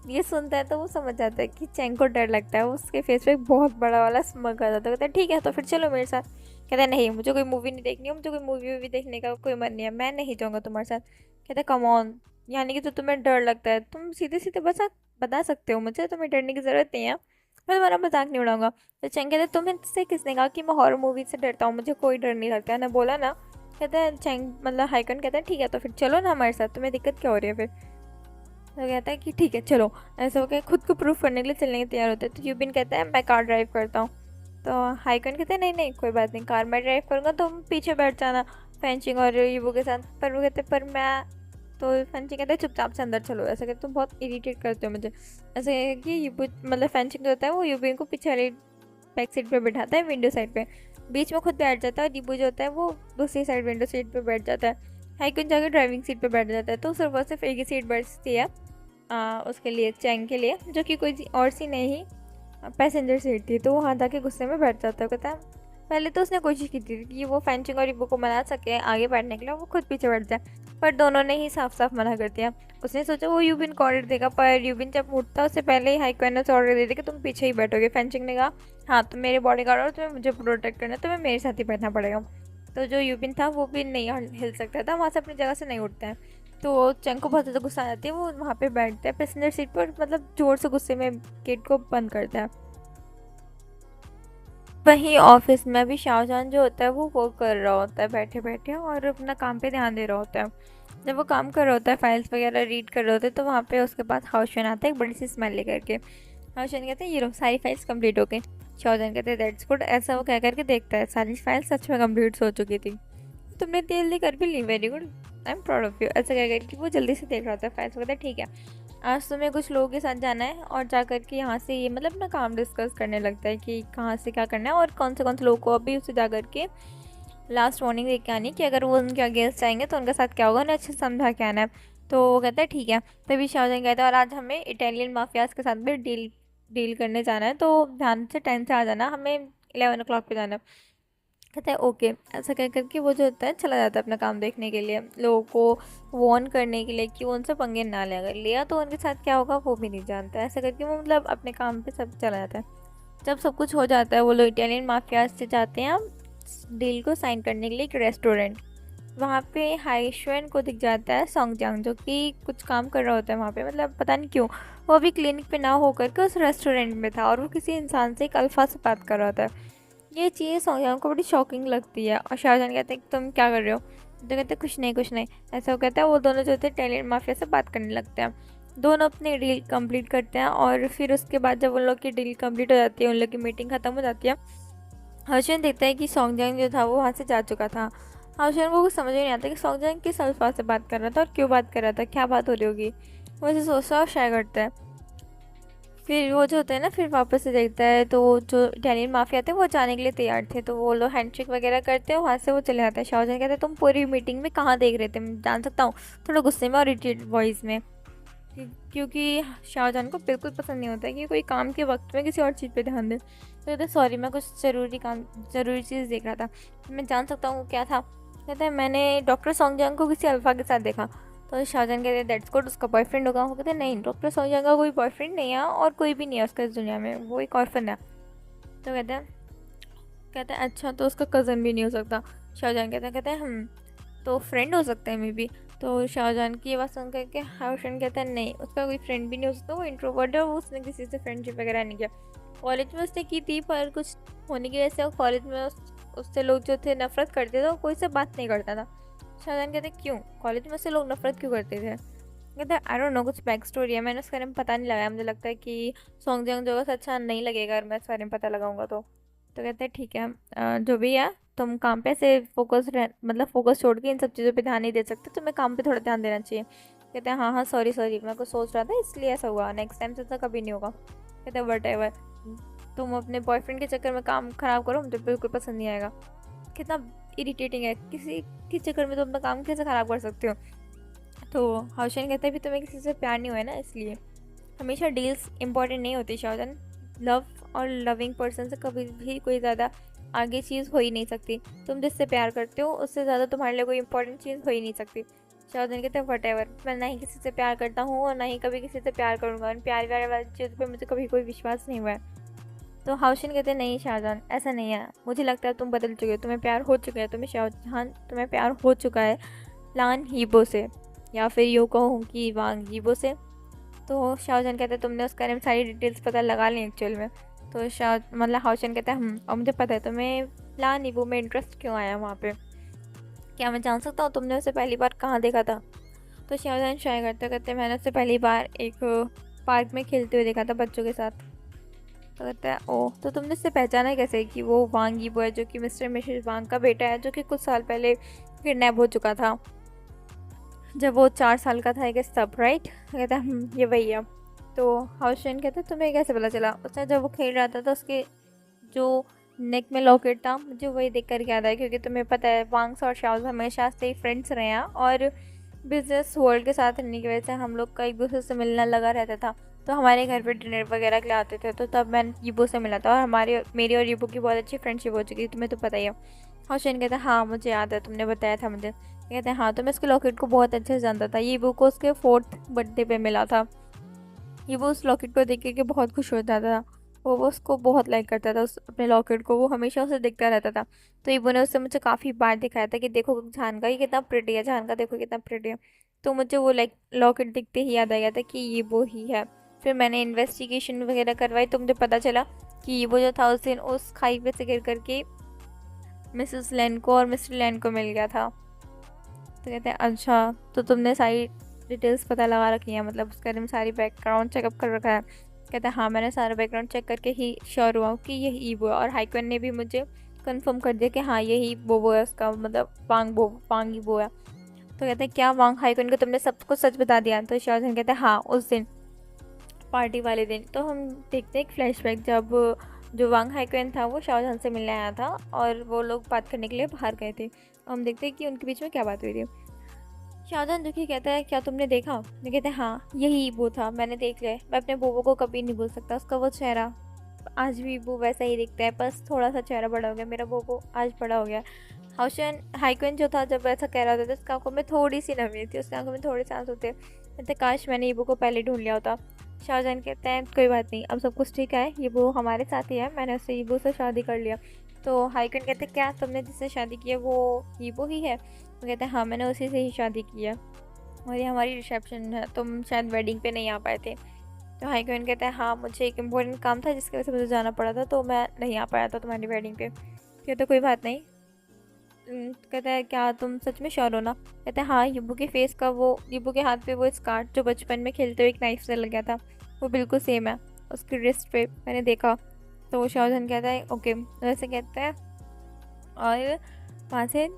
ये सुनता है तो वो समझ जाता है कि चैंग को डर लगता है, उसके फेस पे एक बहुत बड़ा वाला स्मग आ जाता है। कहता है ठीक है तो फिर चलो मेरे साथ, कहता है नहीं मुझे कोई मूवी नहीं देखनी है, मुझे कोई मूवी वूवी देखने का कोई मन नहीं है, मैं नहीं जाऊँगा तुम्हारे साथ। कहता है कम ऑन, यानी कि तो तुम्हें डर लगता है, तुम सीधे सीधे बता सकते हो मुझे, तुम्हें डरने की ज़रूरत नहीं है, मैं तुम्हारा मजाक नहीं उड़ाऊंगा। तो चैंग कहता है तुम्हें से किसने कहा कि मैं हॉरर मूवी से डरता हूँ, मुझे कोई डर नहीं लगता है ना, बोला ना। कहता है चैंग मतलब हाइकन कहता है ठीक है तो फिर चलो ना हमारे साथ, तुम्हें दिक्कत क्या हो रही है फिर। तो कहता है कि ठीक है चलो, ऐसा हो के खुद को प्रूफ करने के लिए चलने के तैयार होते हैं। तो यूबिन कहता है मैं कार ड्राइव करता हूँ। तो हाइकन कहते हैं नहीं नहीं कोई बात नहीं, कार मैं ड्राइव करूँगा तुम पीछे बैठ जाना फेंचिंग और ईबू के साथ। पर वो कहते पर मैं, तो फेंचिंग कहते हैं चुपचाप से अंदर चलो, ऐसा कहते तुम बहुत इरीटेट करते हो मुझे। ऐसे कि ईबू मतलब फेंचिंग जो होता है वो यूबिन को पीछे वाली बैक सीट पर बैठाता है विंडो साइड पर, बीच में खुद बैठ जाता है और ईबू जो होता है वो दूसरी साइड विंडो सीट पर बैठ जाता है। हाइकन जाकर ड्राइविंग सीट पर बैठ जाता है। तो सिर्फ एक ही सीट बचती है उसके लिए चैंग के लिए, जो कि कोई और सी नहीं पैसेंजर सीट थी। तो वहाँ जाके गुस्से में बैठ जाता है, कहता है पहले तो उसने कोशिश की थी कि वो फेंचिंग और ईबू को मना सके आगे बैठने के लिए, वो खुद पीछे बैठ जाए, पर दोनों ने ही साफ साफ मना कर दिया। उसने सोचा वो यूबिन को ऑर्डर देगा, पर यूबिन जब उठता उससे पहले ही हाइकन ने ऑर्डर दे दिया कि तुम पीछे ही बैठोगे। फेंचिंग ने कहा हाँ तुम मेरे बॉडी गार्ड और तुम्हें मुझे प्रोटेक्ट करना है, तुम्हें मेरे साथ ही बैठना पड़ेगा। तो जो यूबिन था वो भी नहीं हिल सकता था, वहाँ से अपनी जगह से नहीं उठता है। तो चैंग को बहुत ज़्यादा गुस्सा आ जाती है, वो वहाँ पे बैठता है पैसेंजर सीट पर, मतलब ज़ोर से गुस्से में गेट को बंद करता है। वहीं ऑफिस में भी शाहजहान जो होता है वो वर्क कर रहा होता है बैठे बैठे और अपना काम पे ध्यान दे रहा होता है। जब वो काम कर रहा होता है फाइल्स वगैरह रीड कर रहे होते हैं, तो वहाँ पे उसके पास हाउशन आता है एक बड़ी सी स्मेल लेकर के। हाउशन कहते हैं ये लो सारी फाइल्स कंप्लीट हो गई। शाहजहान कहते हैं दैट्स गुड, ऐसा वो कह करके देखता है सारी फाइल्स सच में कंप्लीट हो चुकी थी। तुमने जल्दी कर भी ली, very good, I am proud of you, ऐसा कह करके वो जल्दी से देख रहा होता है फाइल्स। कहता है ठीक है आज तुम्हें कुछ लोगों के साथ जाना है और जा कर के यहाँ से ये मतलब ना काम डिस्कस करने लगता है कि कहाँ से क्या करना है और कौन से लोगों को अभी उसे जा कर के लास्ट वार्निंग दे के आनी कि अगर वो उनके अगेंस्ट आएंगे तो उनके साथ क्या होगा, उन्हें अच्छे से समझा के आना है। तो वो कहता है ठीक है। तभी शाहजहान कहता है और आज हमें इटालियन माफियाज के साथ भी डील करने जाना है, तो ध्यान से टाइम से आ जाना, हमें 11 o'clock पे जाना है। कहता है ओके। ऐसा कह करके वो जो होता है चला जाता है अपना काम देखने के लिए, लोगों को वार्न करने के लिए कि वो उनसे पंगे ना ले, अगर लिया तो उनके साथ क्या होगा वो भी नहीं जानता। ऐसा करके वो मतलब अपने काम पे सब चला जाता है। जब सब कुछ हो जाता है वो लोग इटालियन माफिया से जाते हैं डील को साइन करने के लिए एक रेस्टोरेंट। वहाँ पे हाइशुएन को दिख जाता है सोंगजांग, जो कि कुछ काम कर रहा होता है वहाँ पे, मतलब पता नहीं क्यों वो अभी क्लिनिक पे ना होकर के उस रेस्टोरेंट में था और वो किसी इंसान से एक अल्फा से बात कर रहा होता है। ये चीज़ सोंगजांग को बड़ी शॉकिंग लगती है और शाहजहान कहते हैं तुम क्या कर रहे हो, तो कहते हैं कुछ नहीं कुछ नहीं। ऐसा वो कहता है, वो दोनों जो थे टैलेंट माफिया से बात करने लगते हैं। दोनों अपनी डील कंप्लीट करते हैं और फिर उसके बाद जब उन लोग की डील कंप्लीट हो जाती है, उन लोग की मीटिंग ख़त्म हो जाती है, हाउशन देखता है कि सोंगजांग जो था वो वहाँ से जा चुका था। हाउशन को कुछ समझ में नहीं आता कि सोंगजांग किस अल्फाज से बात कर रहा था और क्यों बात कर रहा था, क्या बात हो रही होगी। वो ऐसे सोचता है और शाय करता है। फिर वो जो होता है ना, फिर वापस से देखता है तो जो इटालियन माफिया थे वो जाने के लिए तैयार थे, तो वो लोग हैंडशेक वगैरह करते हैं, वहाँ से वो चले जाते हैं। शाहजहान कहते हैं तुम पूरी मीटिंग में कहाँ देख रहे थे, मैं जान सकता हूँ, थोड़ा गुस्से में और इरिटेट वॉइस में, क्योंकि शाहजहान को बिल्कुल पसंद नहीं होता है कि कोई काम के वक्त में किसी और चीज़ पे ध्यान दे। तो कहते हैं सॉरी, मैं कुछ ज़रूरी चीज़ देख रहा था, मैं जान सकता हूँ क्या था। कहते हैं मैंने डॉक्टर सोंगजांग को किसी अल्फा के साथ देखा। तो शाहजहान कहते हैं दैट्स गुड, उसका बॉयफ्रेंड होगा। वो कहते हैं नहीं, डॉक्टर सोंगजांग का कोई बॉयफ्रेंड नहीं है और कोई भी नहीं है उसका इस दुनिया में, वो एक ऑर्फन है। तो कहते हैं अच्छा, तो उसका कज़न भी नहीं हो सकता। शाहजहान कहते हैं तो फ्रेंड हो सकते हैं मे बी। तो शाहजहान की ये बात सुन करके हाउशन कहता है नहीं, उसका कोई फ्रेंड भी नहीं हो सकता, वो इंट्रोवर्ट है, वो उसने किसी से फ्रेंडशिप वगैरह नहीं किया। कॉलेज में उसने की थी पर कुछ होने की वजह से कॉलेज में उससे लोग जो थे नफरत करते थे, वो कोई से बात नहीं करता था। शाहजहान कहते क्यों, कॉलेज में से लोग नफरत क्यों करते थे। कहते हैं आई डोंट नो, कुछ बैक स्टोरी है, मैंने उसके बारे में पता नहीं लगाया, मुझे लगता है कि सोंगजांग जो है अच्छा नहीं लगेगा अगर मैं इस बारे में पता लगाऊंगा तो कहते हैं ठीक है, जो भी है तुम काम पे से फोकस रह, मतलब फोकस छोड़ के इन सब चीज़ों पे ध्यान नहीं दे सकते, तुम्हें काम पे थोड़ा ध्यान देना चाहिए। कहते हैं हाँ हाँ सॉरी सॉरी, मैं कुछ सोच रहा था इसलिए ऐसा हुआ, नेक्स्ट टाइम से ऐसा कभी नहीं होगा। कहते हैं वट एवर, तुम अपने बॉयफ्रेंड के चक्कर में काम खराब करो, मुझे बिल्कुल पसंद नहीं आएगा। कितना इरिटेटिंग है, किसी के चक्कर में तुम अपना काम कैसे ख़राब कर सकते हो। तो हाउशन कहता है भी तुम्हें किसी से प्यार नहीं हुआ है ना, इसलिए हमेशा डील्स इंपॉर्टेंट नहीं होती शाहजहान, लव और लविंग पर्सन से कभी भी कोई ज़्यादा आगे चीज़ हो ही नहीं सकती। तुम जिससे प्यार करते हो उससे ज़्यादा तुम्हारे लिए कोई इंपॉर्टेंट चीज़ हो ही नहीं सकती। शाहजहान कहते हैं वट एवर, मैं ना ही किसी से प्यार करता हूँ और ना ही कभी किसी से प्यार करूँगा, और प्यार व्यार वाली चीज़ पर मुझे कभी कोई विश्वास नहीं हुआ है। तो हाउशन कहते हैं नहीं शाहजहान, ऐसा नहीं है, मुझे लगता है तुम बदल चुके हो, तुम्हें प्यार हो चुका है, तुम्हें प्यार हो चुका है लान हीबो से, या फिर यूँ कहूँ कि वांग हीबो से। तो शाहजहान कहते हैं तुमने उसके बारे में सारी डिटेल्स पता लगा ली एक्चुअल में। तो मतलब हाउशन कहता है और मुझे पता है तुम्हें लान हीबो में इंटरेस्ट क्यों आया वहाँ पे, क्या मैं जान सकता हूँ तुमने उसे पहली बार कहाँ देखा था। तो शाहजहान शाय करते कहते मैंने उसे पहली बार एक पार्क में खेलते हुए देखा था बच्चों के साथ। तो कहता है ओह, तो तुमने उससे पहचाना कैसे कि वो वांग यीबो है, जो कि मिस्टर मिसेस वांग का बेटा है, जो कि कुछ साल पहले किडनैप हो चुका था जब वो 4 साल का था आई गेस तब, राइट। कहता है ये वही है। तो हाउशन कहता है तुम्हें कैसे पता चला। उसने जब वो खेल रहा था तो उसके जो नेक में लॉकेट था, मुझे वही देख कर याद आया, क्योंकि तुम्हें पता है वांग्स और शाओज हमेशा से ही फ्रेंड्स रहे हैं और बिजनेस वर्ल्ड के साथ रहने की वजह से हम लोग का एक दूसरे से मिलना लगा रहता था। तो हमारे घर पे डिनर वगैरह के लिए आते थे, तो तब मैं यीबो से मिला था और मेरी और यीबो की बहुत अच्छी फ्रेंडशिप हो चुकी थी, तुम्हें तो पता ही है। हाउशन कहता है हाँ मुझे याद है, तुमने बताया था मुझे। कहते हैं हाँ, तो मैं उसके लॉकेट को बहुत अच्छे से जानता था, यीबो को उसके 4th बर्थडे पे मिला था। यीबो उस लॉकेट को देख के बहुत खुश होता था, वो उसको बहुत लाइक करता था, उस अपने लॉकेट को, वो हमेशा उसे देखता रहता था। तो यीबो ने उससे मुझे काफ़ी बार दिखाया था कि देखो झान का ये कितना प्रिटी है, झान का देखो कितना प्रिटी है। तो मुझे वो लाइक लॉकेट दिखते ही याद आ गया था कि यीबो ही है। फिर मैंने इन्वेस्टिगेशन वगैरह करवाई तो मुझे पता चला कि यीबो जो था उस दिन उस खाई पे से गिर करके मिसेस लैन को और मिस्टर लैन को मिल गया था। तो कहते हैं अच्छा, तो तुमने सारी डिटेल्स पता लगा रखी हैं, मतलब उसके बारे में सारी बैकग्राउंड चेकअप कर रखा है। कहते हैं हाँ, मैंने सारा बैकग्राउंड चेक करके ही श्योर हुआ कि यही ईबो है, और हाइक्वेन ने भी मुझे कंफर्म कर दिया कि हाँ यही बोबो है, उसका मतलब वांग ईबो है। तो कहते हैं क्या वांग हाइक्वेन को तुमने सब कुछ सच बता दिया। तो शाहजहान कहते हैं हाँ, उस दिन पार्टी वाले दिन। तो हम देखते हैं एक फ्लैशबैक, जब जो वांग हाइक्वेन था वो शाहजहान से मिलने आया था और वो लोग बात करने के लिए बाहर गए थे। हम देखते हैं कि उनके बीच में क्या बात हुई थी। शाहजहान दुखी कहता है क्या तुमने देखा। मैं कहते हैं हाँ यही वो था, मैंने देख लिया, मैं अपने बोबो को कभी नहीं भूल सकता, उसका वो चेहरा आज भी ईबू वैसा ही दिखता है, बस थोड़ा सा चेहरा बड़ा हो गया, मेरा बोबो आज बड़ा हो गया। हाइक्विन जो था जब ऐसा कह रहा होता था उसकी आंखों में थोड़ी सी नमी थी, उसकी आंखों में थोड़े से आंसू थे। कहते काश मैंने ईबू को पहले ढूंढ लिया होता। शाहजहान कहते हैं कोई बात नहीं, अब सब कुछ ठीक है, ईबू हमारे साथ ही है, मैंने उससे ईबू से शादी कर लिया। तो हाइक्विन कहते क्या तुमने जिससे शादी की है वो ईबू ही है? वो कहते हैं हाँ, मैंने उसी से ही शादी की है और ये हमारी रिसेप्शन है, तुम शायद वेडिंग पे नहीं आ पाए थे। तो हाइक्विन कहते हैं हाँ, मुझे एक इम्पोर्टेंट काम था जिसकी वजह से मुझे जाना पड़ा था, तो मैं नहीं आ पाया था तुम्हारी वेडिंग पे। कहते कोई बात नहीं। कहता है क्या तुम सच में श्योर हो ना? कहते हैं हाँ, ईबू के फेस का वो, ईबू के हाथ पे वो स्कार जो बचपन में खेलते हुए एक नाइफ से लग गया था वो बिल्कुल सेम है उसकी रिस्ट पे, मैंने देखा। तो शाहजहान कहता है ओके, वैसे कहता है और वहाँ से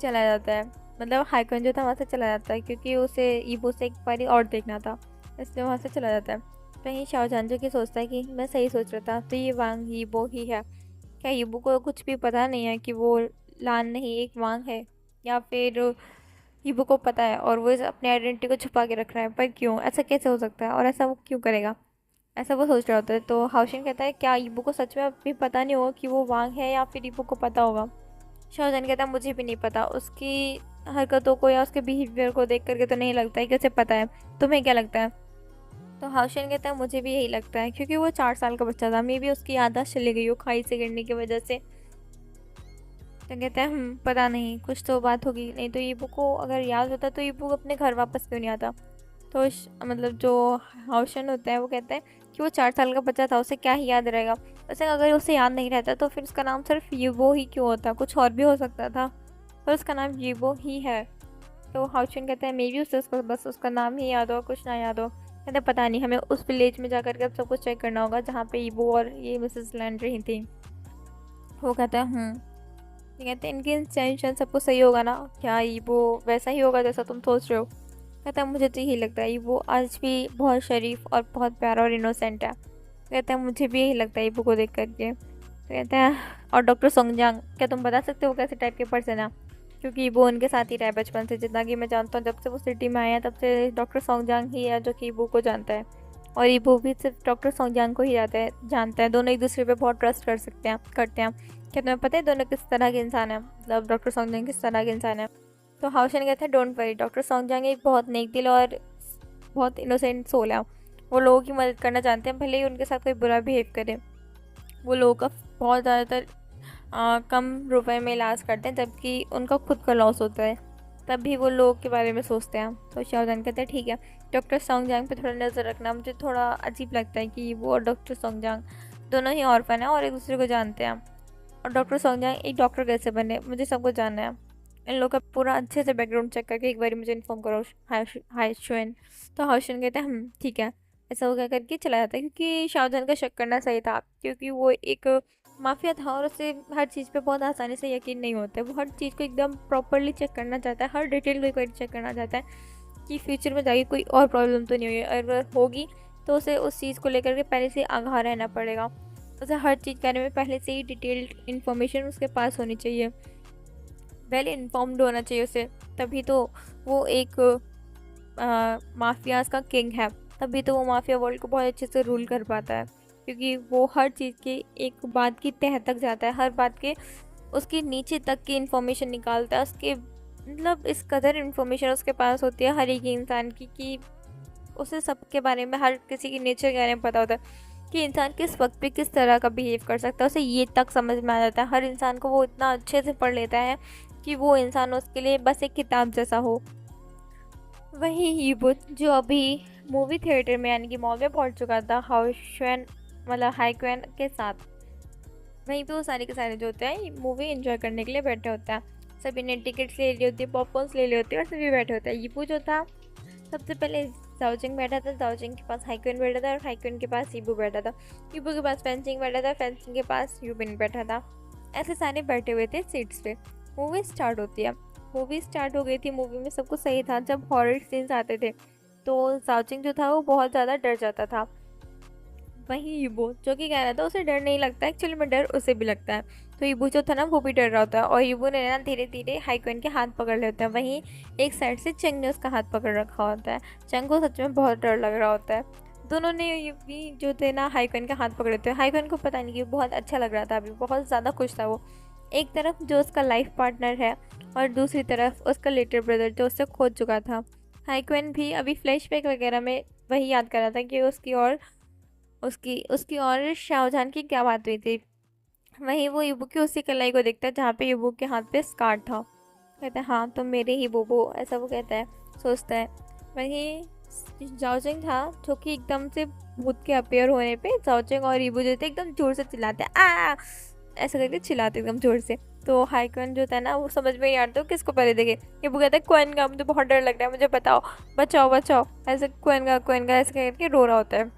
चला जाता है। मतलब हाइक्विन जो था वहाँ से चला जाता है क्योंकि उसे ईबू से एक बारी और देखना था, इसलिए वहाँ से चला जाता है। वहीं शाहजहान जो कि सोचता है कि मैं सही सोच रहा था, तो ये वांग ईबो ही है। क्या ईबू को कुछ भी पता नहीं है कि वो लान नहीं एक वांग है, या फिर ईबू को पता है और वो अपनी आइडेंटिटी को छुपा के रख रहा है? पर क्यों, ऐसा कैसे हो सकता है और ऐसा वो क्यों करेगा? ऐसा वो सोच रहा होता है। तो हाउशिन कहता है क्या ईबू को सच में अभी पता नहीं होगा कि वो वांग है, या फिर ईबू को पता होगा? शाहजहान कहता है मुझे भी नहीं पता, उसकी हरकतों को या उसके बिहेवियर को देख करके तो नहीं लगता है कि उसे पता है। तुम्हें क्या लगता है? तो हाउशिन कहता है मुझे भी यही लगता है, क्योंकि वो 4 साल का बच्चा था, मे भी उसकी याददाश्त चली गई हो खाई से गिरने की वजह से। तो कहते हैं पता नहीं, कुछ तो बात होगी, नहीं तो ईबू को अगर याद होता तो ईबू अपने घर वापस क्यों नहीं आता? तो मतलब जो हाउशन होता है वो कहता है कि वो 4 साल का बच्चा था, उसे क्या ही याद रहेगा? वैसे अगर उसे याद नहीं रहता तो फिर उसका नाम सिर्फ ईबो ही क्यों होता, कुछ और भी हो सकता था, पर उसका नाम ईबो ही है। तो हाउशन कहता है मे बी उसे उसको बस उसका नाम ही याद हो, कुछ ना याद हो। कहते पता नहीं, हमें उस विलेज में जाकर के अब सब कुछ चेक करना होगा जहाँ पे ईबो और ये मिसेस लैंड रही थी। वो कहता है ये कहते हैं इनकी इंटेंशन सब कुछ सही होगा ना? क्या ईबो वैसा ही होगा जैसा तुम सोच रहे हो? कहता है मुझे तो यही लगता है, ईबो आज भी बहुत शरीफ और बहुत प्यारा और इनोसेंट है। कहता है मुझे भी यही लगता है ईबो को देख करके। तो कहते हैं और डॉक्टर सोंगजांग, क्या तुम बता सकते हो कैसे टाइप के पर्सन है? क्योंकि ईबो उनके साथ ही रहा है बचपन से, जितना कि मैं जानता हूँ, जब से वो सिटी में आया तब से डॉक्टर सोंगजांग ही है जो कि ईबो को जानता है, और ईबो भी सिर्फ डॉक्टर सोंगजांग को ही जानता है। दोनों एक दूसरे पे बहुत ट्रस्ट करते हैं। क्या तुम्हें पता है दोनों किस तरह के इंसान है, मतलब डॉक्टर सोंगजांग किस तरह के इंसान है? तो हाउशन कहते हैं डोंट वरी, डॉक्टर सोंगजांग एक बहुत नेक दिल और बहुत इनोसेंट सोल है। वो लोगों की मदद करना जानते हैं, भले ही उनके साथ कोई बुरा बिहेव करे। वो लोगों का बहुत ज़्यादातर कम रुपए में इलाज करते हैं, जबकि उनका खुद का लॉस होता है, तब भी वो लोगों के बारे में सोचते हैं। तो शाहजहान कहते हैं ठीक है, डॉक्टर सोंगजांग पे थोड़ा नज़र रखना, मुझे थोड़ा अजीब लगता है कि वो और डॉक्टर सोंगजांग दोनों ही ऑर्फन हैं और एक दूसरे को जानते हैं, और डॉक्टर सोंगजांग एक डॉक्टर कैसे बने, मुझे सब कुछ जानना है। इन लोगों का पूरा अच्छे से बैकग्राउंड चेक करके एक बार मुझे इन्फॉर्म करो हाउशन। तो हाउशन कहते हैं ठीक है। ऐसा हो गया करके चला जाता है, क्योंकि शाहजहान का शक करना सही था, क्योंकि वो एक माफिया था और उसे हर चीज़ पे बहुत आसानी से यकीन नहीं होता है। वो हर चीज़ को एकदम प्रॉपरली चेक करना चाहता है, हर डिटेल को एक बार चेक करना चाहता है कि फ्यूचर में जाके कोई और प्रॉब्लम तो नहीं हुई, अगर होगी तो उसे उस चीज़ को लेकर के पहले से आगाह रहना पड़ेगा। उसे हर चीज़ के बारे में पहले से ही डिटेल्ड इन्फॉर्मेशन उसके पास होनी चाहिए, वेल इन्फॉर्म्ड होना चाहिए उसे, तभी तो वो एक माफियाज का किंग है, तभी तो वो माफिया वर्ल्ड को बहुत अच्छे से रूल कर पाता है, क्योंकि वो हर चीज़ की एक बात की तह तक जाता है, हर बात के उसके नीचे तक की इन्फॉर्मेशन निकालता है। उसके मतलब इस कदर इन्फॉर्मेशन उसके पास होती है हर एक इंसान की कि उसे सबके बारे में, हर किसी की नेचर के बारे में पता होता है कि इंसान किस वक्त पे किस तरह का बिहेव कर सकता है, उसे ये तक समझ में आ जाता है। हर इंसान को वो इतना अच्छे से पढ़ लेता है कि वो इंसान उसके लिए बस एक किताब जैसा हो। वही ईबो जो अभी मूवी थिएटर में यानी कि मॉल में पहुंच चुका था हाइक्विन के साथ, वहीं पे वो सारे के सारे जो होते हैं मूवी एंजॉय करने के लिए बैठे होते हैं। सभी ने टिकट्स ले ली होती है, पॉपकॉर्न्स ले लिए होते हैं और सभी बैठे होते हैं। ईबो जो था सबसे पहले जाओजिंग बैठा था, जाओजिंग के पास हाइक्विन बैठा था और हाइक्विन के पास ईबो बैठा था, ईबो के पास फेंसिंग बैठा था, फेंसिंग के पास यूबिन बैठा था। ऐसे सारे बैठे हुए थे सीट्स पे। मूवी स्टार्ट होती है, मूवी स्टार्ट हो गई थी। मूवी में सब कुछ सही था। जब हॉरर सीन्स आते थे तो जाओजिंग जो था वो बहुत ज़्यादा डर जाता था। वहीं ईबो जो कि कह रहा था उसे डर नहीं लगता, एक्चुअली में डर उसे भी लगता है। तो ईबो जो था ना वो भी डर रहा होता है, और ईबो ने ना धीरे धीरे हाइक्विन के हाथ पकड़ लेते हैं। वहीं एक साइड से चंग ने उसका हाथ पकड़ रखा होता है। चंग को सच में बहुत डर लग रहा होता है। दोनों ने ये भी जो थे ना हाइकन का हाथ पकड़े थे। हाइकन को पता नहीं कि बहुत अच्छा लग रहा था, अभी बहुत ज़्यादा खुश था वो। एक तरफ जो उसका लाइफ पार्टनर है और दूसरी तरफ उसका लिटिल ब्रदर जो उससे खो चुका था। हाइकन भी अभी फ्लैशबैक वगैरह में वही याद कर रहा था कि उसकी और शाहजहान की क्या बात हुई थी। वहीं वो युबू की उसी कलाई को देखता है जहाँ पे युबू के हाथ पे स्कार था। कहता है हाँ तुम मेरे ही बोबो, ऐसा वो कहता है, सोचता है। वहीं जाओचेंग था जो कि एकदम से भूत के अपेयर होने पे जाओचेंग और युबू जो थे एकदम जोर से चिल्लाते हैं आ, ऐसा करके चिल्लाते एकदम जोर से। तो हाइकन जो था ना वो समझ में नहीं आता तो किसको पहले देखे। युबू कहता है क्वेन का, मुझे बहुत डर लग रहा है, मुझे बताओ, बचाओ बचाओ, ऐसे क्वेन का ऐसे करके रो रहा होता है।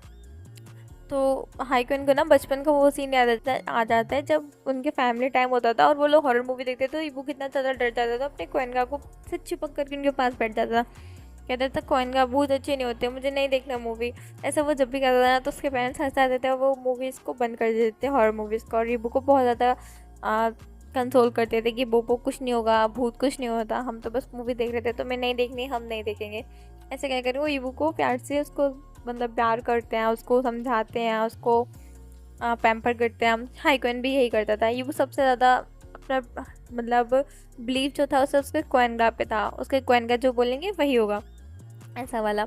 तो हाइकन को ना बचपन का वो सीन याद आ जाता है जब उनके फैमिली टाइम होता था और वो लोग हॉरर मूवी देखते तो वो कितना ज़्यादा डर जाता था, अपने क्वेनगा को से चिपक करके उनके पास बैठ जाता था। कहता था क्वेनगा भूत अच्छे नहीं होते, मुझे नहीं देखना मूवी। ऐसा वो जब भी कहता था ना तो उसके पेरेंट्स हंसा देते और वो मूवीज़ को बंद कर देते थे, हॉरर मूवीज़ को। और रीबू को बहुत ज़्यादा कंसोल करते थे कि बोबो कुछ नहीं होगा, भूत कुछ नहीं होता, हम तो बस मूवी देख रहे थे, तो मैं नहीं देखनी, हम नहीं देखेंगे। ऐसे कह कर वो ईबू को प्यार से उसको मतलब प्यार करते हैं, उसको समझाते हैं, उसको पैम्पर करते हैं। हाइकन भी यही करता था। ईबू सबसे ज़्यादा अपना मतलब बिलीव जो था उसे उसके क्वेनगा पे था, उसके क्वेनगा जो बोलेंगे वही होगा, ऐसा वाला।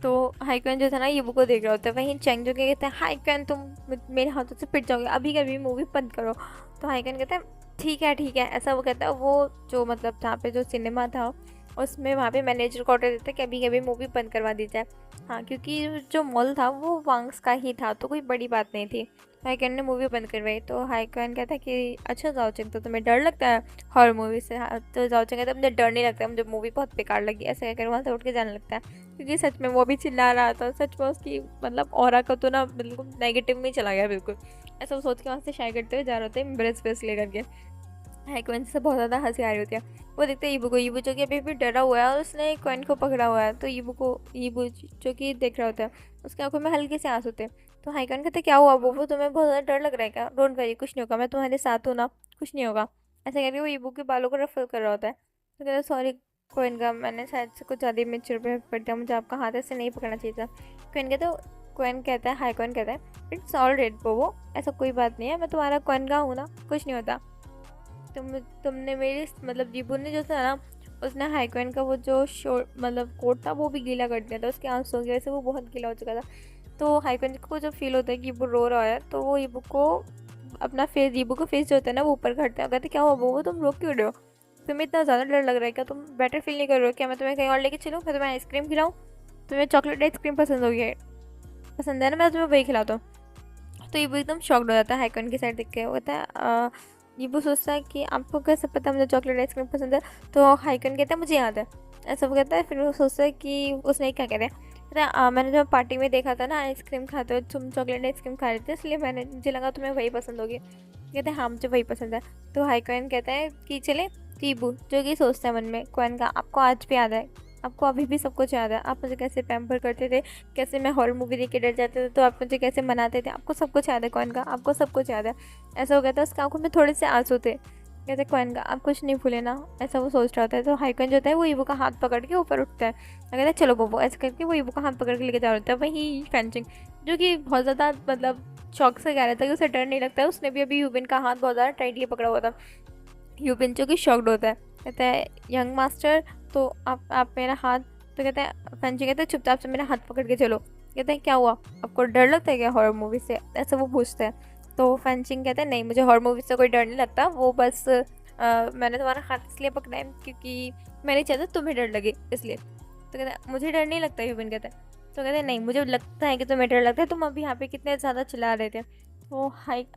तो हाइकन जो था ना ईबू को देख रहा होता है। वहीं चेंग जो कहते हैं हाइकन तुम मेरे हाथों से पिट जाओगे, अभी कभी मूवी बंद करो। तो हाइकन कहता है ठीक है, ऐसा वो कहता है। वो जो मतलब जहाँ पे जो सिनेमा था उसमें वहाँ पे मैनेजर को ऑर्डर देता है कि अभी कभी मूवी बंद करवा दी जाए। हाँ, क्योंकि जो मॉल था वो वांग्स का ही था तो कोई बड़ी बात नहीं थी। हाइकन ने मूवी बंद करवाई। तो हाइकन कहता है कि अच्छा जाओचेंग तो तुम्हें डर लगता है हॉरर मूवी से। हाँ, तो जाओचेंग कहता है मुझे डर नहीं लगता, मुझे मूवी बहुत बेकार लगी, ऐसे कहकर वहाँ से उठ के जाने लगता है। क्योंकि सच में वो भी चिल्ला रहा था, सच में उसकी मतलब ऑरा का तो ना बिल्कुल नेगेटिव में चला गया बिल्कुल। ऐसा वो सोच के वहाँ से शाय करते हुए जा रहे होते हैं ब्रेस वेस लेकर के। हाइकन से बहुत ज़्यादा हंसी आ रही होती है। वो देखते हैं ईबू को, ईबू जो कि अभी भी डरा हुआ है और उसने क्वेन को पकड़ा हुआ है। तो ईबू जो कि देख रहा होता है उसकी आंखों में हल्के से आंसू होते हैं। तो हाइकन कहते क्या हुआ वो तुम्हें बहुत ज़्यादा डर लग रहा है क्या? डोंट वरी, कुछ नहीं होगा, मैं तुम्हारे साथ हूँ ना, कुछ नहीं होगा। ऐसा करके वो ईबू के बालों को रफल कर रहा होता है। तो कहता सॉरी क्वेन का, मैंने शायद से कुछ ज़्यादा मेच्योर बिहेव कर दिया, मुझे आपका हाथ ऐसे नहीं पकड़ना चाहिए था। क्वेन कहता है हाइकन कहता है इट्स ऑल राइट बोबो, ऐसा कोई बात नहीं है, मैं तुम्हारा क्वेन का हूँ ना, कुछ नहीं होता। तुमने मेरे मतलब जीबू ने जो था ना उसने हाइकन का वो जो शोर मतलब कोट था वो भी गीला कर दिया था, उसके आंसू की वजह से वो बहुत गीला हो चुका था। तो हाइकन को जब फील होता है कि वो रो रहा है तो वो ईबू को अपना फेस, ईबू का फेस जो होता है ना वो ऊपर करता है। कहते क्या हुआ वो तुम रो क्यों रहे हो, तुम्हें इतना ज़्यादा डर लग रहा है क्या, तुम बेटर फील नहीं कर रहे हो क्या, मैं तुम्हें कहीं और लेके चलूँ, मैं तुम्हें आइसक्रीम खिलाऊँ, तुम्हें चॉकलेट आइसक्रीम पसंद है ना, मैं तुम्हें वही खिलाता हूँ। तो ईबू एकदम शॉक्ड हो जाता है हाइकन की साइड देख के। वो कहता है ईबू सोचता है कि आपको कैसे पता मुझे चॉकलेट आइसक्रीम पसंद है। तो हाइकन कहता है मुझे याद है, ऐसा वो कहता है। फिर वो सोचता है कि उसने क्या कहते हैं, कहता है मैंने जब पार्टी में देखा था ना आइसक्रीम खाते हो, तुम चॉकलेट आइसक्रीम खा रहे थे, इसलिए मुझे लगा तुम्हें वही पसंद होगी। कहते हैं हाँ मुझे वही पसंद है। तो हाइकन कहता है कि चले। ईबू जो कि सोचता है मन में क्वेन का, आपको आज भी याद है, आपको अभी भी सब कुछ याद है, आप मुझे कैसे पैम्पर करते थे, कैसे मैं हॉरर मूवी देख के डर जाते थे तो आप मुझे कैसे मनाते थे, आपको सब कुछ याद है क्वेन का, आपको सब कुछ याद है। ऐसा हो गया था, उसकी आंखों में थोड़े से आंसू थे। कहते क्वेन का आप कुछ नहीं भूले ना, ऐसा वो सोच रहा होता है। तो हाइकन जो होता है वो ईबू का हाथ पकड़ के ऊपर उठता है, कहता है चलो बोबो, ऐसे करके वो ईबू का हाथ पकड़ के लेके जा रहा होता है। वही फेंचिंग जो कि बहुत ज़्यादा मतलब शौक से कह रहा था कि उसे डर नहीं लगता है, उसने भी अभी यूबिन का हाथ बहुत ज़्यादा टाइटली पकड़ा हुआ था। यूबिन जो कि शॉक्ड होता है, कहता है यंग मास्टर तो आप मेरा हाथ, तो कहता है फेंचिंग कहता है चुपचाप से मेरा हाथ पकड़ के चलो। कहते हैं क्या हुआ, आपको डर लगता है क्या हॉरर मूवी से, ऐसा वो पूछता है। तो फेंचिंग कहता है नहीं मुझे हॉरर मूवी से कोई डर नहीं लगता, वो बस मैंने तुम्हारा हाथ इसलिए पकड़ा है क्योंकि मैं नहीं चाहता तुम्हें डर लगे इसलिए। तो कहता है मुझे डर नहीं लगता, यूबिन कहता है। तो कहते हैं नहीं मुझे लगता है कि तुम्हें डर लगता है, तुम अभी यहाँ पे कितने ज़्यादा चिल्ला रहे थे। तो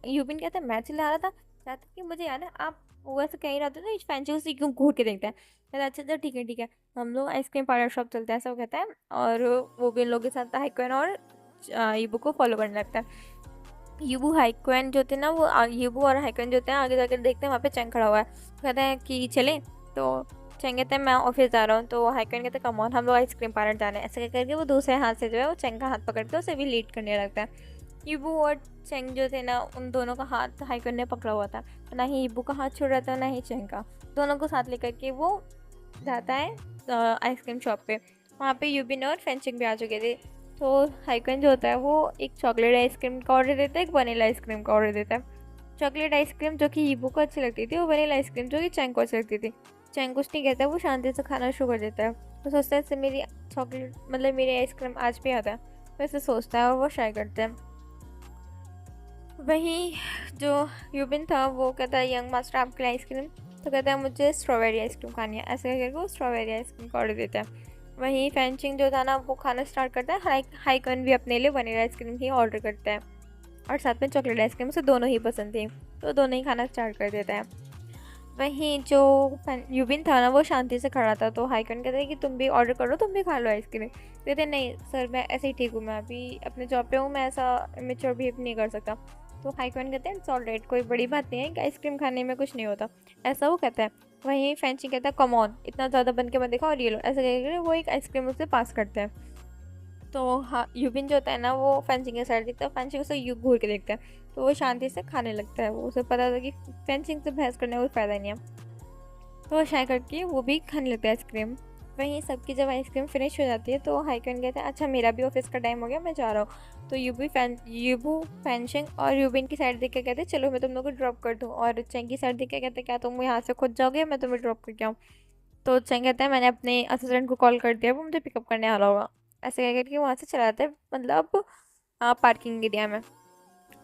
यूबिन कहता है मैं चिल्ला रहा था, कहता कि मुझे याद है आप वो ऐसे कहीं रहते थे, फैंसी उसी क्यों घूर के देखता है। कहता अच्छा ठीक है, हम लोग आइसक्रीम पार्लर शॉप चलते हैं, ऐसा वो कहता है। और वो भी इन लोगों के साथ हाइकन और ईबू को फॉलो करने लगता है। यूबू हाइकन जो थे ना वो यूबू और हाइकन जो थे आगे जाकर देखते हैं वहाँ पे चेंग खड़ा हुआ है। कहते हैं कि चले। तो चेंग कहते हैं मैं ऑफिस जा रहा हूँ। तो हाइकन कहते हैं कम ऑन हम लोग आइसक्रीम पार्लर जाने, ऐसे करके वो दूसरे हाथ से जो है वो चेंग का हाथ पकड़ते उसे भी लीड करने लगता है। ईबू और चेंग जो थे ना उन दोनों का हाथ हाइकन ने पकड़ा हुआ था, ना ही ईबू का हाथ छोड़ रहा था ना ही चेंग का। दोनों को साथ लेकर के वो जाता है आइसक्रीम शॉप पे। वहाँ पे यूबिन और फेंचिंग भी आ चुके थे। तो हाइकन जो होता है वो एक चॉकलेट आइसक्रीम का ऑर्डर देता है, एक वनीला आइसक्रीम का ऑर्डर देता है। चॉकलेट आइसक्रीम जो कि ईबू को अच्छी लगती थी, और वनीला आइसक्रीम जो कि चैंग को अच्छी लगती थी। चैंग कुछ नहीं कहता है, वो शांति से खाना शुरू कर देता है। वो सोचता है इससे मेरी चॉकलेट मतलब मेरी आइसक्रीम आज भी आता है, वैसे सोचता है और वो ट्राई करते हैं। वहीं जो यूबिन था वो कहता है यंग मास्टर आपके लिए आइसक्रीम, तो कहता है मुझे स्ट्रॉबेरी आइसक्रीम खानी है, ऐसे करके वो स्ट्रॉबेरी आइसक्रीम का ऑर्डर देता है। वहीं फैंचिंग जो था ना वो खाना स्टार्ट करता है, हाइकन भी अपने लिए वनीला आइसक्रीम ही ऑर्डर करता है, और साथ में चॉकलेट आइसक्रीम, उसे दोनों ही पसंद थी, तो दोनों ही खाना स्टार्ट कर देता है। वहीं जो यूबिन था ना वो शांति से खड़ा था, तो हाइकन कहते हैं कि तुम भी ऑर्डर करो, तुम भी खा लो आइसक्रीम। कहते नहीं सर, मैं ऐसे ही ठीक हूँ, मैं अभी अपने जॉब पे हूँ, मैं ऐसा इमेच्योर बिहेव नहीं कर सकता। तो हाइकन कहते हैं इट्स ऑल राइट, कोई बड़ी बात नहीं है कि आइसक्रीम खाने में कुछ नहीं होता, ऐसा वो कहता है। वहीं फैंची कहता है कम ऑन, इतना ज़्यादा बन के मत देखो और ये लो, ऐसे कहकर वो एक आइसक्रीम उसे पास करते हैं। तो हाँ, यूबिन जो होता है ना वो फेंसिंग के साइड देखता है, फेंसिंग उसे यू घूर के देखता है, तो वो शांति से खाने लगता है। वो उसे पता था कि फेंसिंग से बहस करने का कोई फ़ायदा नहीं है, तो वो शाय करके वो भी खाने लगता है आइसक्रीम। वहीं सबकी जब आइसक्रीम फिनिश हो जाती है तो हाइकन कहता है अच्छा मेरा भी ऑफिस का टाइम हो गया, मैं जा रहा हूँ। तो यूबू फैंशिंग और यूबिन की साइड देख के कहते हैं चलो मैं तुम लोग को ड्रॉप कर दूँ, और चेंग की साइड देख के कहते हैं क्या तुम यहाँ से खुद जाओगे, मैं तुम्हें ड्रॉप करके आऊँ। तो चेंग कहता है मैंने अपने असिस्टेंट को कॉल कर दिया, वो मुझे पिकअप करने वाला होगा। ऐसे कह करके वहाँ से चला जाता है, मतलब पार्किंग एरिया में।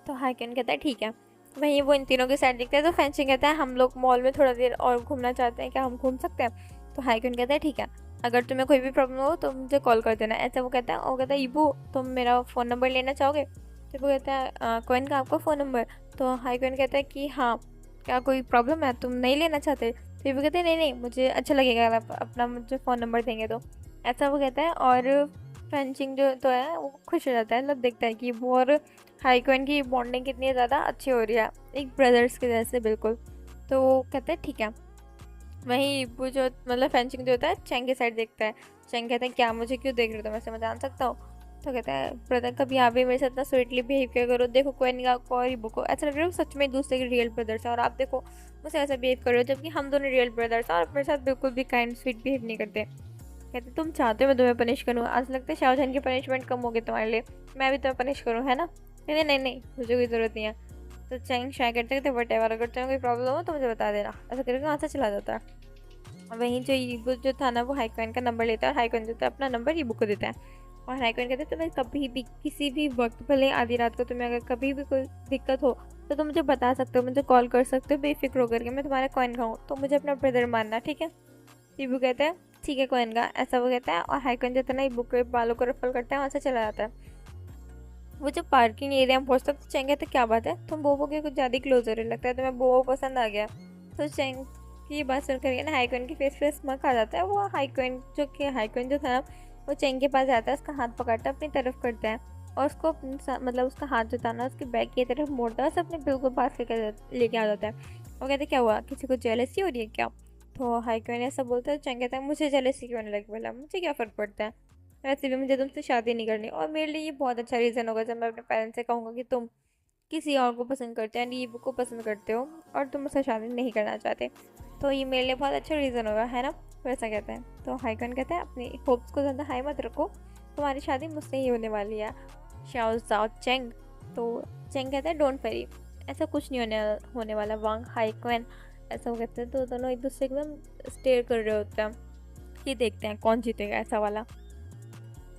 तो हाइकन कहता है ठीक है। वहीं वो इन तीनों की साइड देखता है, तो फैंसिंग कहता है हम लोग मॉल में थोड़ा देर और घूमना चाहते हैं, क्या हम घूम सकते हैं? तो हाइकन कहता है ठीक है, अगर तुम्हें कोई भी प्रॉब्लम हो तो मुझे कॉल कर देना, ऐसा वो कहता है। और कहता है ईबू तुम मेरा फ़ोन नंबर लेना चाहोगे? तो वो कहता है कोइन का आपका फ़ोन नंबर? तो हाइकन कहता है कि हाँ, क्या कोई प्रॉब्लम है, तुम नहीं लेना चाहते? तो वो कहते हैं नहीं नहीं, मुझे अच्छा लगेगा अगर आप अपना मुझे फ़ोन नंबर देंगे तो, ऐसा वो कहता है। और फैंसिंग जो तो है वो खुश हो जाता है, मतलब देखता है कि वो और हाइकन की बॉन्डिंग कितनी ज़्यादा अच्छी हो रही है, एक ब्रदर्स के जैसे बिल्कुल। तो वो कहते हैं ठीक है। वहीं वो जो मतलब फेंसिंग जो होता है चेंग की साइड देखता है। चेंग कहता है क्या मुझे क्यों देख रहे हो, तो वैसे मैं जान सकता हूँ? तो कहता है ब्रदर कभी आप भी मेरे साथ इतना स्वीटली बिहेव किया करो, देखो कोई नहीं को और इबू को ऐसा लग रहा है सच में एक दूसरे के रियल ब्रदर्स है, और आप देखो मुझसे ऐसा बिहेव कर रहे हो जबकि हम दोनों रियल ब्रदर्स हैं और मेरे साथ बिल्कुल भी काइंड स्वीट बिहेव नहीं करते। कहते तुम चाहते हो मैं तुम्हें पनिश करूँ? आज लगता है शाहजहान की पनिशमेंट कम होगी तुम्हारे लिए, मैं भी तुम्हें पनिश करूँ है ना? कहते नहीं नहीं, मुझे कोई ज़रूरत नहीं है। तो चैंग शाय करते कहते वट एवर, अगर तुम्हें कोई प्रॉब्लम हो तो मुझे बता देना, ऐसा करके वहाँ से चला जाता है। वहीं जो ईबू जो था ना वो हाइकॉइन का नंबर लेता है, और हाइकॉइन जो था अपना नंबर ईबू को देता है। और हाइकॉइन कहते हैं तुम्हें कभी भी किसी भी वक्त, भले आधी रात को तुम्हें अगर कभी भी कोई दिक्कत हो तो तुम मुझे बता सकते हो, मुझे कॉल कर सकते हो बेफिक्र होकर के, मैं तुम्हारा कॉइन खाऊँ, तो मुझे अपना ब्रदर मानना, ठीक है? ईबू कहता है ठीक है कॉइन का, ऐसा वो कहता है। और हाइकॉइन जो था ना ईबू के बालों को रफल करता है, वहाँ से चला जाता है। वो जब पार्किंग एरिया में पहुँचता तो चेंग कहते क्या बात है, तुम बोबो के कुछ ज़्यादा क्लोजर है, लगता है तुम्हें बोबो पसंद आ गया। तो चेंग की बात सुन करके ना हाइकॉइन की फेस पे स्मक आ जाता है। वो हाइकॉइन जो था ना वो चेंग के पास जाता है, उसका हाथ पकड़ता है, अपनी तरफ करता है, और उसको मतलब उसका हाथ जो था ना उसके बैक की तरफ मोड़ता है, उसे अपने बिल्कुल पास लेके आ जाता है। वो कहते क्या हुआ, किसी को जेलसी हो रही है क्या? तो हाइकॉइन ऐसा बोलता है। चेंग कहता है मुझे जेलसी क्यों नहीं लगी, बोला मुझे क्या फ़र्क पड़ता है, वैसे भी मुझे तुमसे शादी नहीं करनी, और मेरे लिए ये बहुत अच्छा रीज़न होगा जब मैं अपने पेरेंट्स से कहूँगा कि तुम किसी और को पसंद करते हो, यानी ईबू को पसंद करते हो और तुम मुझसे शादी नहीं करना चाहते, तो ये मेरे लिए बहुत अच्छा रीज़न होगा, है ना? वैसा कहता है। तो हाइकॉन कहता है अपनी होप्स को ज़्यादा हाई मत रखो, तुम्हारी शादी मुझसे ही होने वाली है, शाओ जाओ चेंग। तो चेंग कहता है डोंट वरी, ऐसा कुछ नहीं होने वाला वांग हाइकॉन, ऐसा वो कहते हैं। तो दोनों एक दूसरे एकदम स्टेयर कर रहे होते हैं कि देखते हैं कौन जीतेगा, ऐसा वाला।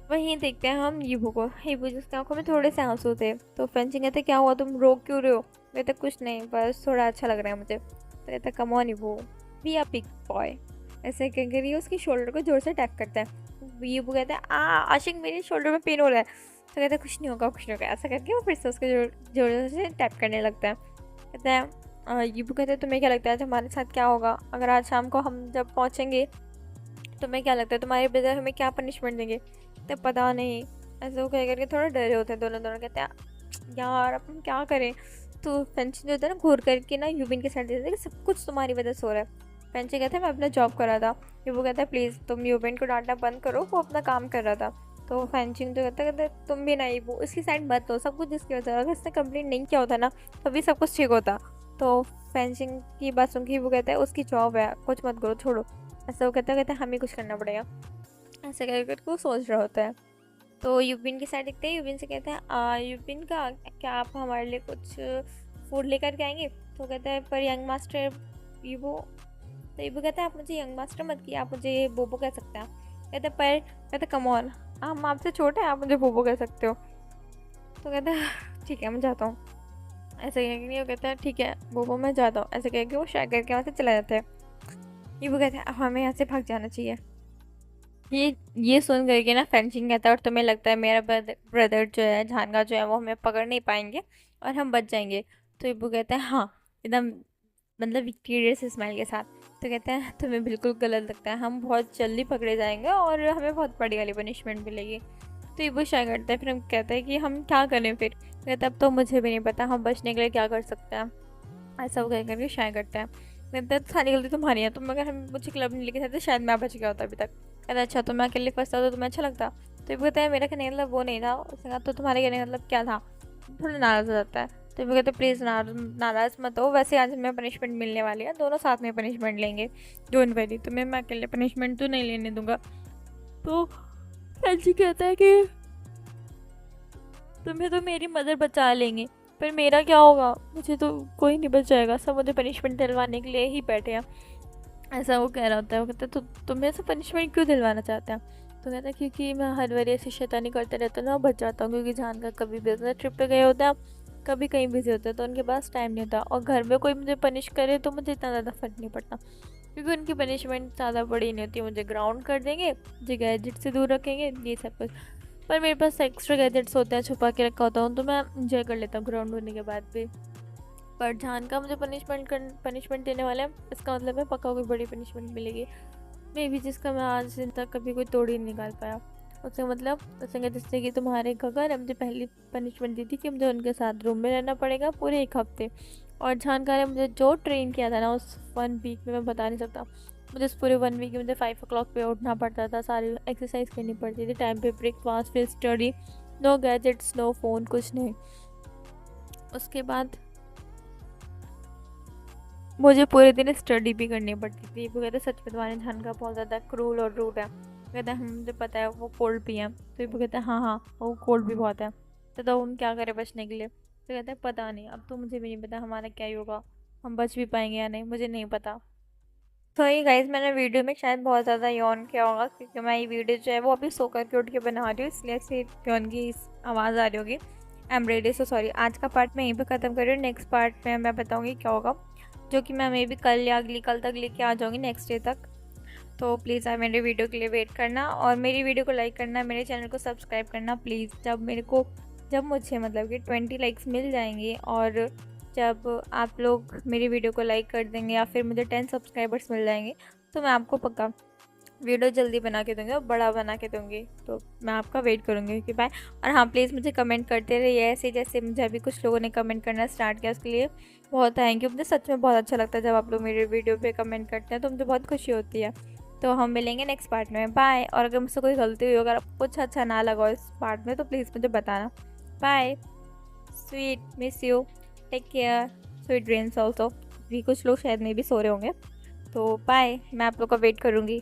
वहीं देखते हैं हम यीबू को। यीबू जिसकी आंखों में थोड़े से आंसू थे, तो फेंसिंग कहते क्या हुआ, तुम रो क्यों रहे हो? कहते कुछ नहीं, बस थोड़ा अच्छा लग रहा है मुझे। तो कहता कम ऑन यीबू, बी अ बिग बॉय, ऐसे कहकर ये उसकी शोल्डर को जोर से टैप करता है। यीबू कहता है आशिक मेरे शोल्डर में पेन हो रहा है। तो कहता है कुछ नहीं होगा कुछ नहीं होगा, ऐसा करके वो फिर से उसके जोर से टैप करने लगता है। कहता है यीबू कहते हैं तुम्हें क्या लगता है आज हमारे साथ क्या होगा, अगर आज शाम को हम जब पहुँचेंगे तुम्हें क्या लगता है तुम्हारे ब्रदर हमें क्या पनिशमेंट देंगे? तो पता नहीं, ऐसे वो कह करके थोड़ा डरे होते हैं दोनों दोनों। कहते हैं यार अब हम क्या करें? तो फेंचिंग जो होता है ना घूर करके ना यूबिन के साइड देते हैं कि सब कुछ तुम्हारी वजह से हो रहा है। फेंचिंग कहते हैं मैं अपना जॉब कर रहा था। वो कहता है प्लीज़ तुम यूबिन को डांटना बंद करो, वो अपना काम कर रहा था। तो फेंचिंग जो कहता है तुम भी नहीं, वो इसकी साइड मत लो, सब कुछ इसकी वजह से, अगर इसने कंप्लेंट नहीं किया होता ना तभी सब कुछ ठीक होता। तो फेंचिंग की बात सुन के वो कहता है उसकी जॉब है, कुछ मत करो, छोड़ो। ऐसा वो कहता है हमें कुछ करना पड़ेगा, ऐसे कह करके वो सोच रहा होता है। तो यूपिन की साइड देखते हैं, यूपिन से कहते हैं यूपिन का क्या आप हमारे लिए कुछ फूड लेकर के आएंगे? तो कहता है पर यंग मास्टर ईबो, तो ईबो कहता है आप मुझे यंग मास्टर मत किए, आप मुझे बोबो कह सकते हैं। कहते पर कहते कम ऑन, हम आपसे छोटे हैं, आप मुझे बोबो कह सकते हो। तो कहता है ठीक है मैं जाता हूँ। ऐसे कह के वो कहता है ठीक है बोबो मैं जाता हूँ, ऐसे कह के वो शायद करके वहाँ से चला जाता है। ईबो कहते हैं अब हमें यहाँ से भाग जाना चाहिए। ये सुन करके ना फेंचिंग कहता है और तुम्हें लगता है मेरा ब्रदर जो है झानगा जो है वो हमें पकड़ नहीं पाएंगे और हम बच जाएंगे? तो इब्बू कहता है हाँ एकदम मतलब विक्टोरियस स्माइल के साथ। तो कहते हैं तुम्हें बिल्कुल गलत लगता है, हम बहुत जल्दी पकड़े जाएंगे और हमें बहुत बड़ी वाली पनिशमेंट मिलेगी। तो इब्बू शाय करता है, फिर हम कहते हैं कि हम क्या करें फिर? कहता है अब तो मुझे भी नहीं पता हम बचने के लिए क्या कर सकते हैं। ऐसा वो कह करके शाय करता है। कहता है सारी गलती तुम्हारी है, तुम अगर हम मुझे क्लब नहीं लेके जाते शायद मैं बच गया होता अभी तक। कहता अच्छा तो मैं अकेले फंसता तो तुम्हें अच्छा लगता? तो ये कहता है मेरा कहने का मतलब वो नहीं था। उसने कहा तो तुम्हारे कहने का मतलब क्या था? थोड़ा नाराज़ हो जाता है। तो ये कहते प्लीज़ नाराज़ मत हो, वैसे आज हमें पनिशमेंट मिलने वाली है, दोनों साथ में पनिशमेंट लेंगे, डोंट वरी, तुम्हें मैं अकेले पनिशमेंट तो नहीं लेने दूंगा। तो एलजी कहता है कि तुम्हें तो मेरी मदर बचा लेंगे पर मेरा क्या होगा? मुझे तो कोई नहीं बचाएगा, सब मुझे पनिशमेंट दिलवाने के लिए ही बैठे हैं। ऐसा वो कह रहा होता है। वो कहता है तो तुम्हें ऐसा पनिशमेंट क्यों दिलवाना चाहते हैं? तो कहता है क्योंकि मैं हर बार ऐसी शैतानी करते रहता हूँ ना, बच जाता हूँ, क्योंकि जान का कभी बिजनेस ट्रिप पे गए होते हैं, कभी कहीं बिजी होते हैं, तो उनके पास टाइम नहीं होता, और घर में कोई मुझे पनिश करे तो मुझे इतना ज़्यादा फर्क नहीं पड़ता, क्योंकि उनकी पनिशमेंट ज़्यादा बड़ी नहीं होती। मुझे ग्राउंड कर देंगे, मुझे गैजेट से दूर रखेंगे, ये सब कुछ। पर मेरे पास एक्स्ट्रा गैजेट्स होते हैं, छुपा के रखा होता हूँ, तो मैं इंजॉय कर लेता हूँ ग्राउंड होने के बाद भी। पर जान का मुझे पनिशमेंट देने वाले हैं, इसका मतलब है पक्का कोई बड़ी पनिशमेंट मिलेगी, मे भी जिसका मैं आज दिन तक कभी कोई तोड़ ही नहीं निकाल पाया। उससे मतलब उसने जिससे कि तुम्हारे गगर ने मुझे पहली पनिशमेंट दी थी कि मुझे उनके साथ रूम में रहना पड़ेगा पूरे 1 हफ्ते, और जानकार ने मुझे जो ट्रेन किया था ना उस 1 वीक में, मैं बता नहीं सकता। मुझे उस पूरे 1 वीक में मुझे 5 o'clock पे उठना पड़ता था, सारी एक्सरसाइज करनी पड़ती थी, टाइम पे ब्रेकफास्ट, फिर study, no gadgets, no phone, कुछ नहीं। उसके बाद मुझे पूरे दिन स्टडी भी करनी पड़ती थी। वो कहते सच में तुम्हारे जान का बहुत ज़्यादा क्रूल और रूड है। कहते हैं मुझे पता है वो कोल्ड भी है। तो वो कहते हैं हाँ हाँ वो कोल्ड भी बहुत है। तो हम क्या करें बचने के लिए? तो कहते हैं पता नहीं, अब तो मुझे भी नहीं पता हमारा क्या ही होगा, हम बच भी पाएंगे या नहीं, मुझे नहीं पता। तो ये गाइज मैंने वीडियो में शायद बहुत ज़्यादा यौन किया होगा, क्योंकि मैं ये वीडियो जो है वो अभी सो करके उठ के बना रही हूँ, इसलिए ऐसे यौन की आवाज़ आ रही होगी। I am ready, so sorry. आज का पार्ट मैं यहीं पे ख़त्म कर रही हूँ, नेक्स्ट पार्ट में मैं बताऊँगी क्या होगा, जो कि मैं मे भी कल या अगली कल तक लेके आ जाऊँगी, नेक्स्ट डे तक। तो प्लीज़ आप मेरे वीडियो के लिए वेट करना, और मेरी वीडियो को लाइक करना, मेरे चैनल को सब्सक्राइब करना प्लीज़। जब मुझे मतलब कि 20 लाइक्स मिल जाएंगे, और जब आप लोग मेरी वीडियो को लाइक कर देंगे, या फिर मुझे 10 सब्सक्राइबर्स मिल जाएंगे, तो मैं आपको पक्का वीडियो जल्दी बना के दूँगी और बड़ा बना के दूँगी। तो मैं आपका वेट करूँगी कि बाय। और हाँ प्लीज़ मुझे कमेंट करते रहिए ऐसे, जैसे मुझे अभी कुछ लोगों ने कमेंट करना स्टार्ट किया, उसके लिए बहुत थैंक यू। मुझे सच में बहुत अच्छा लगता है जब आप लोग मेरे वीडियो पे कमेंट करते हैं, तो मुझे बहुत खुशी होती है। तो हम मिलेंगे नेक्स्ट पार्ट में, बाय। और अगर मुझसे कोई गलती हुई, अगर आपको कुछ अच्छा ना लगा इस पार्ट में, तो प्लीज़ मुझे बताना। Bye, sweet, miss you, take care, sweet dreams also. भी कुछ लोग शायद में भी सो रहे होंगे, तो बाय, मैं आप लोग का वेट करूँगी।